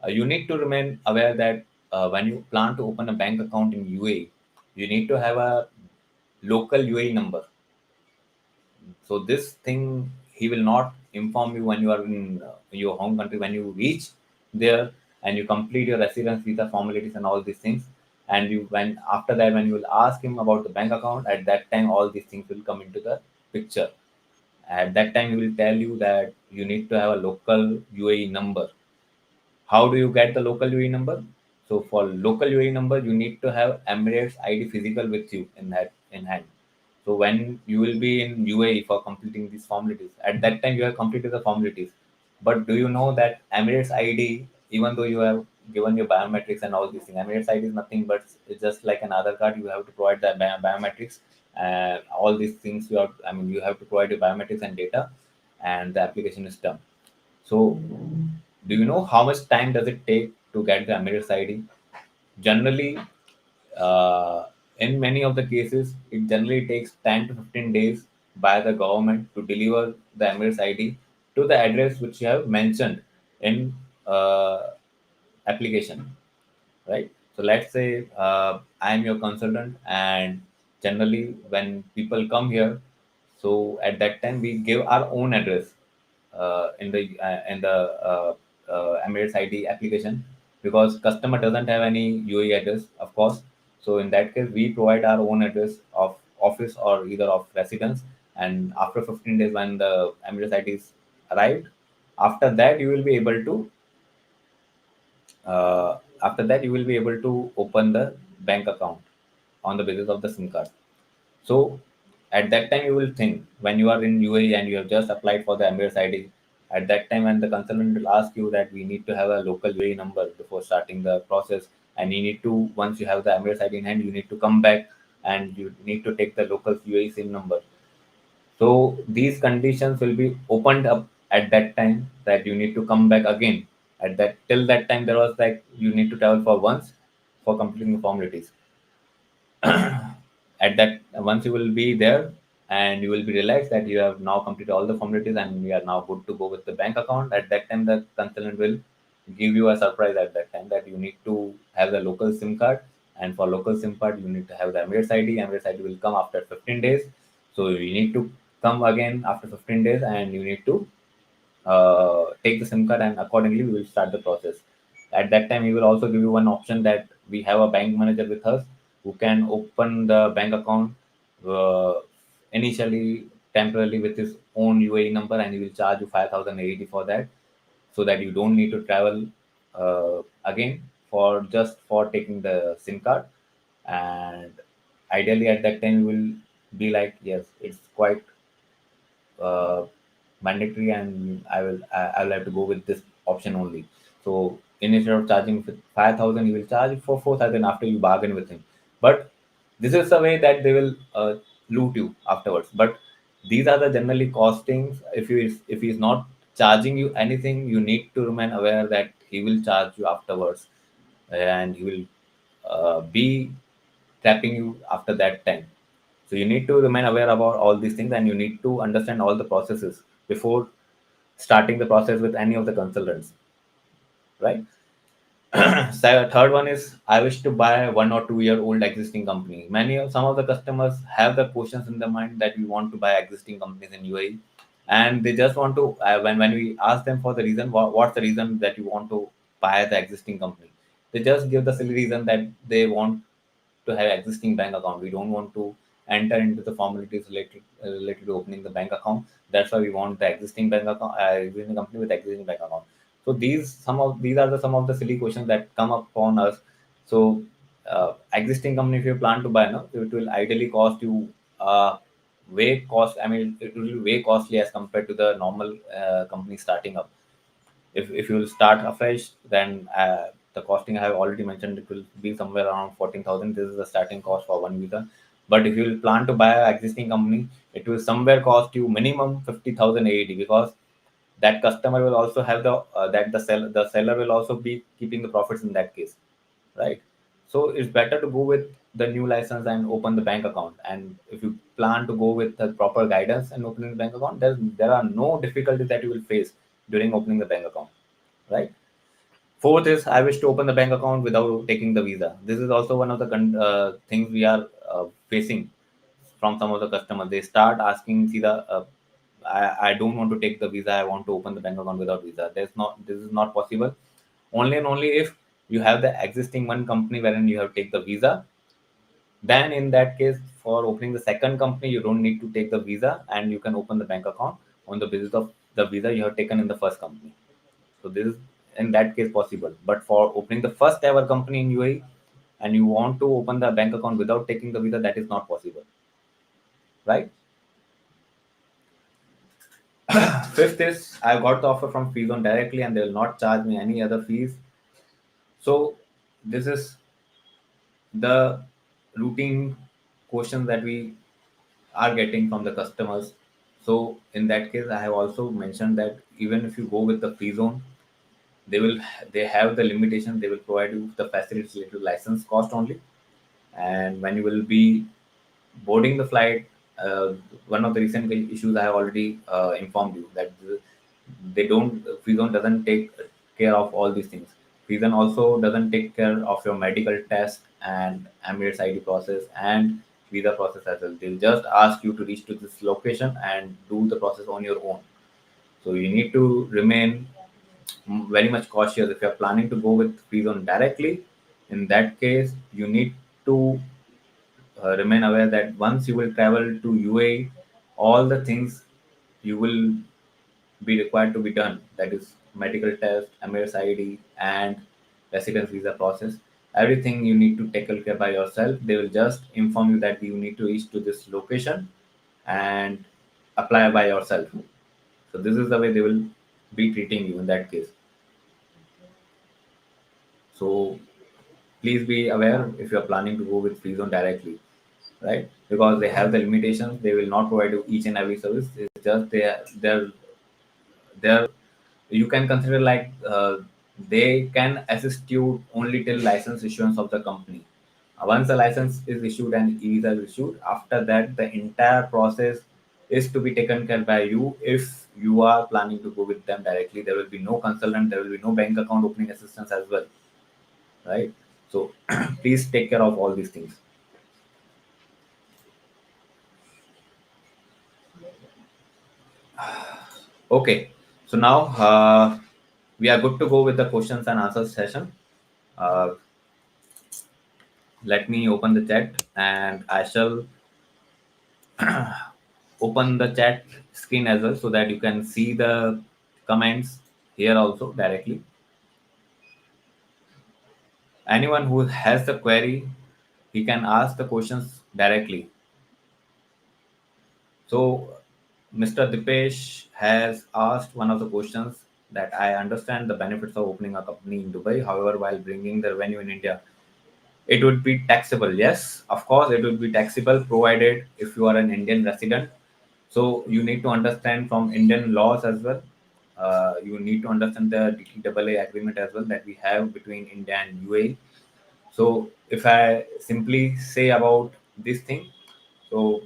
you need to remain aware that when you plan to open a bank account in UAE, you need to have a local UAE number. So this thing he will not inform you when you are in your home country. When you reach there and you complete your residence visa formalities and all these things, and you when after that when you will ask him about the bank account, at that time all these things will come into the picture. At that time he will tell you that you need to have a local UAE number. How do you get the local UAE number? So for local UAE number, you need to have Emirates ID physical with you in that in hand. So when you will be in UAE for completing these formalities, at that time you have completed the formalities. But do you know that Emirates ID, even though you have given your biometrics and all these things, Emirates ID is nothing but it's just like an Aadhaar card. You have to provide the biometrics and all these things. You have, I mean, you have to provide your biometrics and data, and the application is done. So, do you know how much time does it take to get the Emirates ID? Generally, uh, in many of the cases, it generally takes 10 to 15 days by the government to deliver the Emirates ID to the address which you have mentioned in application, right? So let's say I am your consultant, and generally when people come here, so at that time we give our own address in the Emirates ID application, because customer doesn't have any UAE address, of course. So in that case, we provide our own address of office or either of residence, and after 15 days when the Emirates ID is arrived, after that you will be able to after that you will be able to open the bank account on the basis of the SIM card. So at that time you will think, when you are in UAE and you have just applied for the Emirates ID, at that time when the consultant will ask you that we need to have a local UAE number before starting the process, and you need to, once you have the Emirates ID in hand, you need to come back and you need to take the local UAE SIM number. So these conditions will be opened up at that time, that you need to come back again. At that till that time there was like you need to travel for once for completing the formalities. At that, once you will be there and you will be relaxed that you have now completed all the formalities and we are now good to go with the bank account, at that time the consultant will give you a surprise at that time that you need to have the local SIM card, and for local SIM card you need to have the Emirates ID. Emirates ID will come after 15 days, so you need to come again after 15 days and you need to take the SIM card, and accordingly we will start the process. At that time, we will also give you one option that we have a bank manager with us who can open the bank account uh, initially temporarily with his own UAE number, and he will charge you 5,080 for that, so that you don't need to travel again for just for taking the SIM card. And ideally, at that time, you will be like, yes, it's quite uh, mandatory, and I will have to go with this option only. So instead of charging 5,000, he will charge for 4,000 after you bargain with him. But this is the way that they will loot you afterwards. But these are the generally costings. If he is not charging you anything, you need to remain aware that he will charge you afterwards, and he will be tapping you after that time. So you need to remain aware about all these things, and you need to understand all the processes before starting the process with any of the consultants, right? So third one is, I wish to buy a 1 or 2 year old existing company. Some of the customers have the questions in their mind that we want to buy existing companies in UAE, and they just want to when we ask them for the reason, what's the reason that you want to buy the existing company, they just give the silly reason that they want to have existing bank account. We don't want to enter into the formalities related to opening the bank account. That's why we want the existing bank account, existing company with existing bank account. So these are the some of the silly questions that come upon us. So existing company, if you plan to buy now, it will ideally cost you way cost. I mean, it will be way costly as compared to the normal company starting up. If you will start afresh, then the costing I have already mentioned, it will be somewhere around 14,000. This is the starting cost for one visa. But if you will plan to buy an existing company, it will somewhere cost you minimum 50,000 AED, because that customer will also have the seller will also be keeping the profits in that case, right? So it's better to go with the new license and open the bank account. And if you plan to go with the proper guidance and opening the bank account, there are no difficulties that you will face during opening the bank account, right? Fourth is, I wish to open the bank account without taking the visa. This is also one of the things we are facing from some of the customers. They start asking, see the I don't want to take the visa. I want to open the bank account without visa. This is not possible. Only and only if you have the existing one company wherein you have take the visa, then in that case, for opening the second company, you don't need to take the visa and you can open the bank account on the basis of the visa you have taken in the first company. So this is in that case possible. But for opening the first ever company in UAE and you want to open the bank account without taking the visa, that is not possible, right? Fifth is I got the offer from Feezone directly and they will not charge me any other fees. So this is the routine questions that we are getting from the customers. So in that case, I have also mentioned that even if you go with the free zone, they will they have the limitation. They will provide you the facilities related to license cost only, and when you will be boarding the flight, uh, one of the recent issues I have already informed you that they don't Freezone doesn't take care of all these things. Freezone also doesn't take care of your medical test and Emirates ID process and visa process as well. They'll just ask you to reach to this location and do the process on your own. So you need to remain very much cautious if you're planning to go with Freezone directly. In that case, you need to remain aware that once you will travel to UAE, all the things you will be required to be done. That is medical test, Emirates ID, and residence visa process. Everything you need to tackle care by yourself. They will just inform you that you need to reach to this location and apply by yourself. So this is the way they will be treating you in that case. So please be aware if you are planning to go with free zone directly, right? Because they have the limitations. They will not provide you each and every service. It's just they're you can consider like they can assist you only till license issuance of the company. Once the license is issued and visa is issued, after that the entire process is to be taken care by you. If you are planning to go with them directly, there will be no consultant, there will be no bank account opening assistance as well, right? So please take care of all these things. Okay, so now we are good to go with the questions and answers session. uh, Let me open the chat and I shall open the chat screen as well so that you can see the comments here also directly. Anyone who has the query, he can ask the questions directly. So, Mr. Dipesh has asked one of the questions that I understand the benefits of opening a company in Dubai. However, while bringing the revenue in India, it would be taxable. Yes, of course, it would be taxable provided if you are an Indian resident. So you need to understand from Indian laws as well. You need to understand the DTAA agreement as well that we have between India and UAE. So if I simply say about this thing, so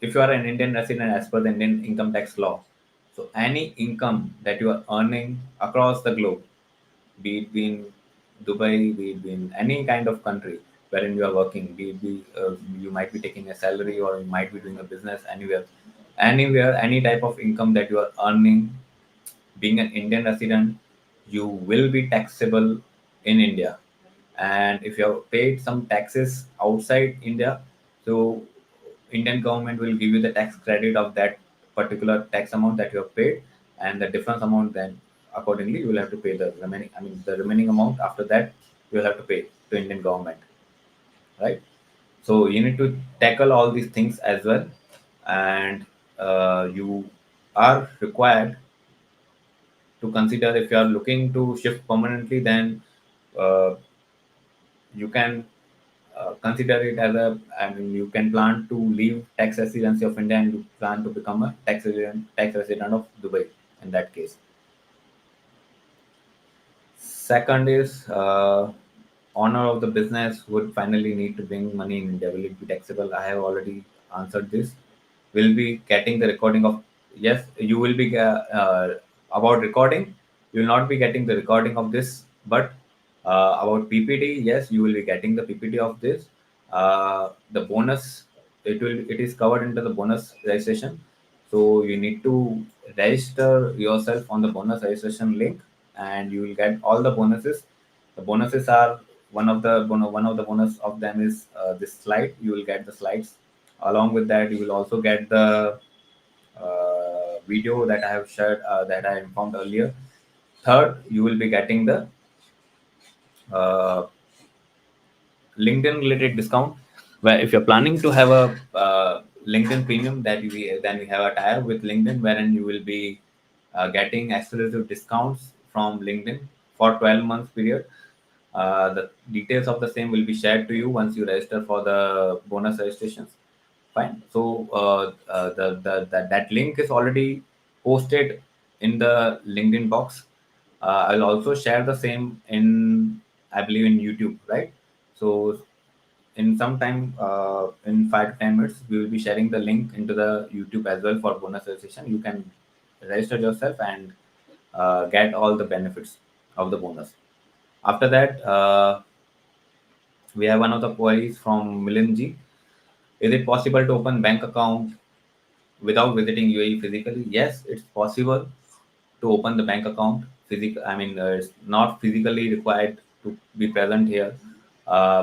if you are an Indian resident as per the Indian income tax law, so any income that you are earning across the globe, be it in Dubai, be it in any kind of country wherein you are working, you might be taking a salary or you might be doing a business anywhere, any type of income that you are earning, being an Indian resident, you will be taxable in India. And if you have paid some taxes outside India, so Indian government will give you the tax credit of that particular tax amount that you have paid, and the difference amount then accordingly you will have to pay the remaining. I mean the remaining amount after that you will have to pay to Indian government, right? So you need to tackle all these things as well, and you are required to consider if you are looking to shift permanently, then uh, you can consider it as a, I mean, you can plan to leave tax residency of India and you plan to become a tax resident of Dubai in that case. Second is owner of the business would finally need to bring money in India. Will it be taxable? I have already answered this. Will be getting the recording of, yes, you will be about recording. You will not be getting the recording of this, but about PPT, yes, you will be getting the PPT of this. The bonus, it is covered into the bonus registration. So you need to register yourself on the bonus registration link, and you will get all the bonuses. The bonuses are one of the bonus of them is this slide. You will get the slides. Along with that, you will also get the video that I have shared, that I informed earlier. Third, you will be getting the uh, LinkedIn related discount. Where if you're planning to have a LinkedIn premium, then we have a tie with LinkedIn, wherein you will be getting exclusive discounts from LinkedIn for 12 months period. The details of the same will be shared to you once you register for the bonus registrations. Fine. So that link is already posted in the LinkedIn box. I'll also share the same in, I believe, in YouTube, right? So in some time, in 5 to 10 minutes, we will be sharing the link into the YouTube as well for bonus registration. You can register yourself and get all the benefits of the bonus. After that, we have one of the queries from Milan Ji. Is it possible to open bank account without visiting UAE physically? Yes, it's possible to open the bank account. It's not physically required to be present here.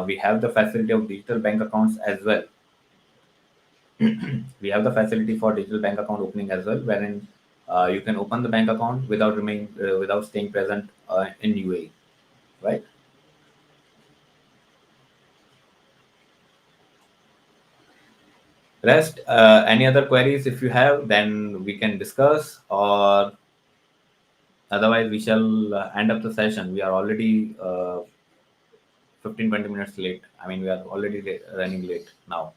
We have the facility of digital bank accounts as well. We have the facility for digital bank account opening as well, wherein you can open the bank account without staying present in UAE, right? Rest, any other queries if you have, then we can discuss, or otherwise we shall end up the session. We are already 15 to 20 minutes late. I mean, we are already running late now.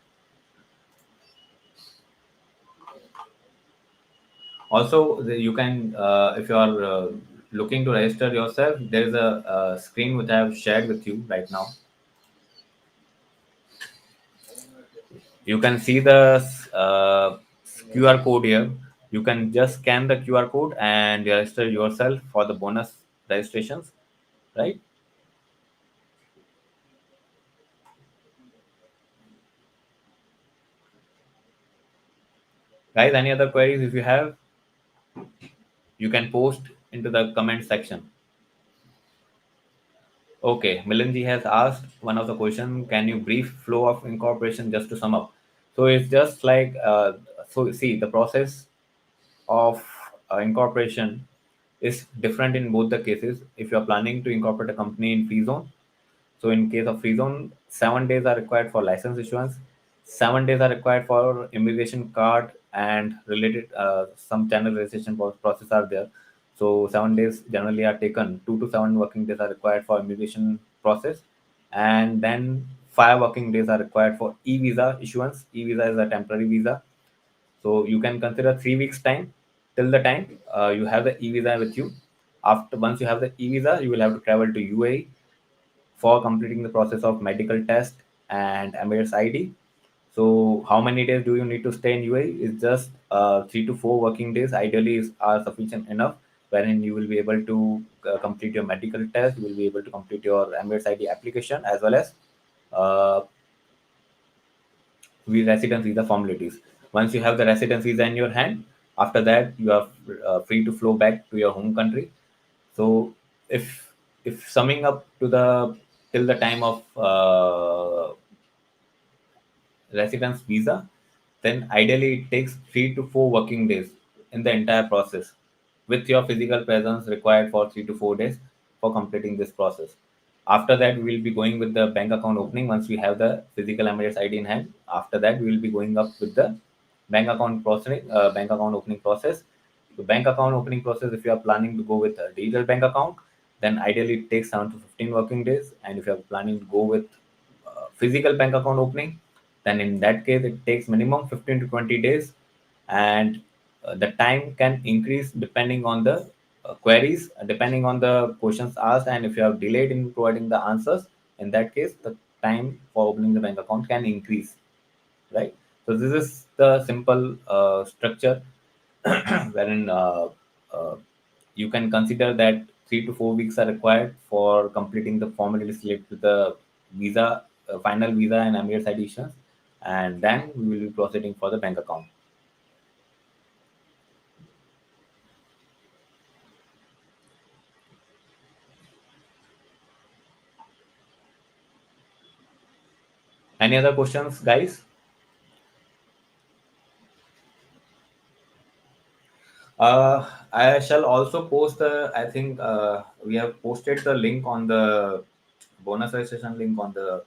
Also, you can, if you are looking to register yourself, there is a screen which I have shared with you right now. You can see the QR code here. You can just scan the QR code and register yourself for the bonus registrations, right? Guys, any other queries if you have, you can post into the comment section. Okay, Milanji has asked one of the question, can you brief flow of incorporation just to sum up? So it's just like, so see, the process of incorporation is different in both the cases. If you're planning to incorporate a company in free zone, so in case of free zone, 7 days are required for license issuance, 7 days are required for immigration card and related some channel registration process are there. So 7 days generally are taken. 2 to 7 working days are required for immigration process, and then 5 working days are required for e-visa issuance. E-visa is a temporary visa, so you can consider 3 weeks time till the time you have the e-visa with you. After once you have the e-visa, you will have to travel to UAE for completing the process of medical test and Emirates ID. So how many days do you need to stay in UAE? It's just 3 to 4 working days. Ideally, are sufficient enough, wherein you will be able to complete your medical test. You will be able to complete your Emirates ID application as well as uh, residence visa formalities. Once you have the residence visa in your hand, after that you are free to flow back to your home country. So if summing up to the till the time of residence visa, then ideally it takes 3 to 4 working days in the entire process, with your physical presence required for 3 to 4 days for completing this process. After that, we will be going with the bank account opening once we have the physical Emirates ID in hand. After that, we will be going up with the bank account opening process. The bank account opening process, if you are planning to go with a digital bank account, then ideally it takes 7 to 15 working days. And if you are planning to go with physical bank account opening, then in that case it takes minimum 15 to 20 days, and the time can increase depending on the queries, depending on the questions asked, and if you have delayed in providing the answers, in that case the time for opening the bank account can increase, right? So this is the simple structure wherein you can consider that 3 to 4 weeks are required for completing the formalities related to the visa, final visa and Emirates ID issuance, and then we will be proceeding for the bank account. Any other questions, guys? I shall also post the. I think we have posted the link on the bonus registration link on the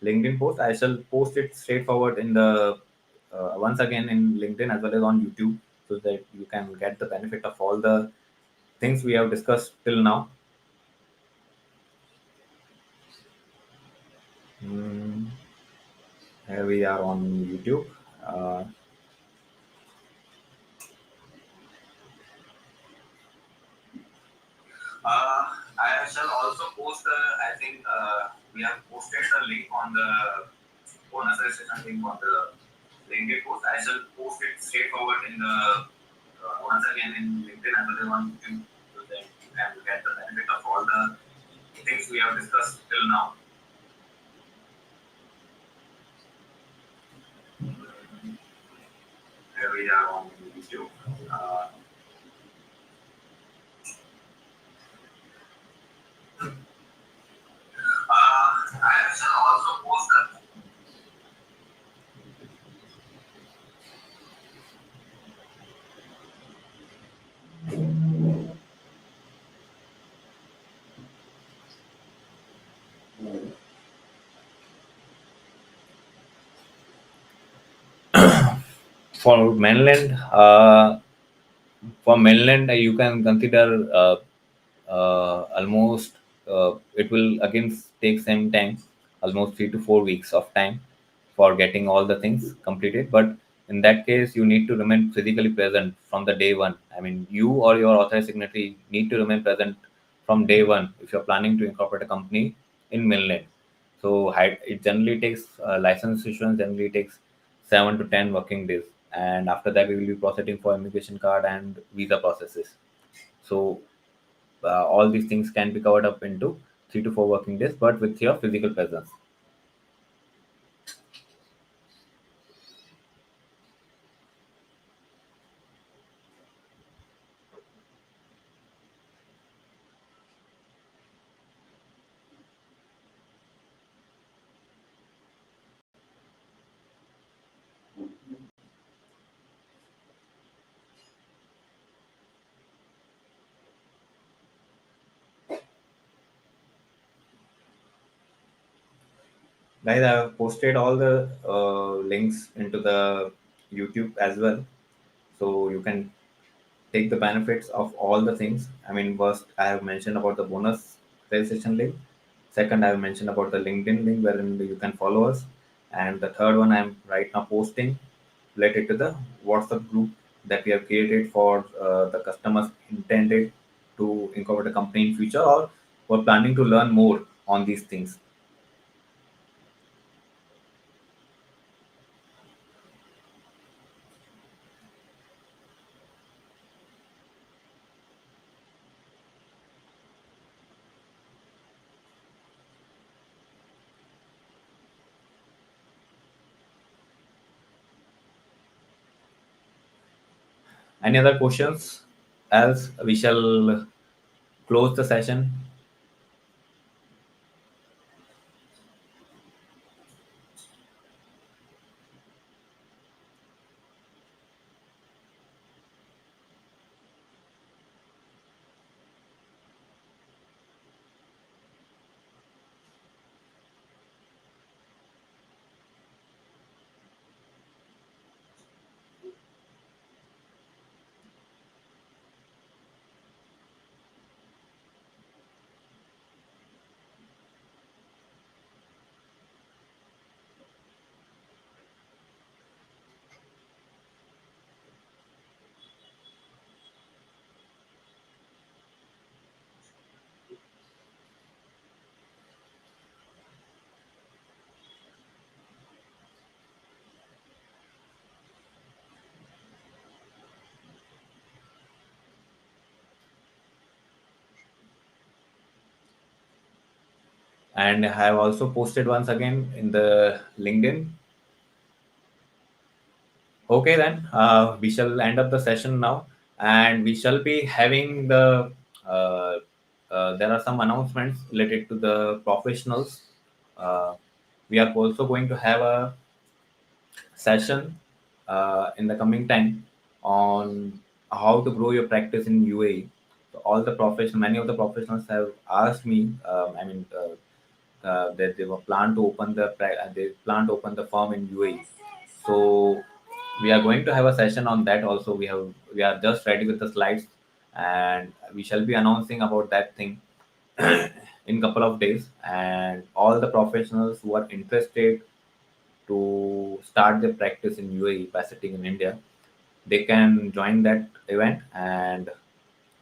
LinkedIn post. I shall post it straightforward in the once again in LinkedIn as well as on YouTube, so that you can get the benefit of all the things we have discussed till now. Mm, here we are on YouTube. Uh, I shall also post the. I think we have posted the link on the bonus registration link on the LinkedIn post. I shall post it straightforward in the once again in LinkedIn as well as on YouTube, so that you can get the benefit of all the things we have discussed till now. Here we are on YouTube. Uh, I shall also post the. For mainland, you can consider almost it will again take same time, almost 3 to 4 weeks of time for getting all the things completed. But in that case, you need to remain physically present from the day one. I mean, you or your authorized signatory need to remain present from day one if you're planning to incorporate a company in mainland. So it generally takes license issuance generally takes 7 to 10 working days, and after that we will be processing for immigration card and visa processes. So all these things can be covered up into 3 to 4 working days, but with your physical presence. Guys, I have posted all the links into the YouTube as well, so you can take the benefits of all the things. I mean, first I have mentioned about the bonus registration link. Second, I have mentioned about the LinkedIn link wherein you can follow us. And the third one I am right now posting related to the WhatsApp group that we have created for the customers intended to incorporate a company in future or were planning to learn more on these things. Any other questions? Else we shall close the session. And I have also posted once again in the LinkedIn. Okay, then we shall end up the session now, and we shall be having the. Uh, there are some announcements related to the professionals. Uh, We are also going to have a session in the coming time on how to grow your practice in UAE. So all the professionals, many of the professionals have asked me. That they were plan to open they plan to open the firm in UAE. So we are going to have a session on that also. We are just ready with the slides, and we shall be announcing about that thing in couple of days. And all the professionals who are interested to start their practice in UAE by sitting in India, they can join that event, and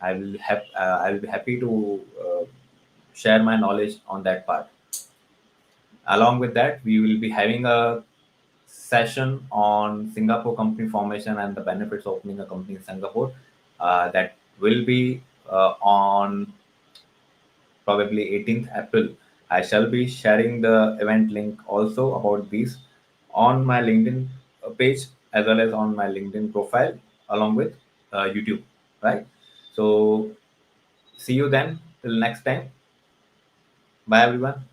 I will be happy to share my knowledge on that part. Along with that, we will be having a session on Singapore company formation and the benefits of opening a company in Singapore. That will be on probably 18th April. I shall be sharing the event link also about these on my LinkedIn page as well as on my LinkedIn profile along with YouTube. Right. So see you then till next time. Bye everyone.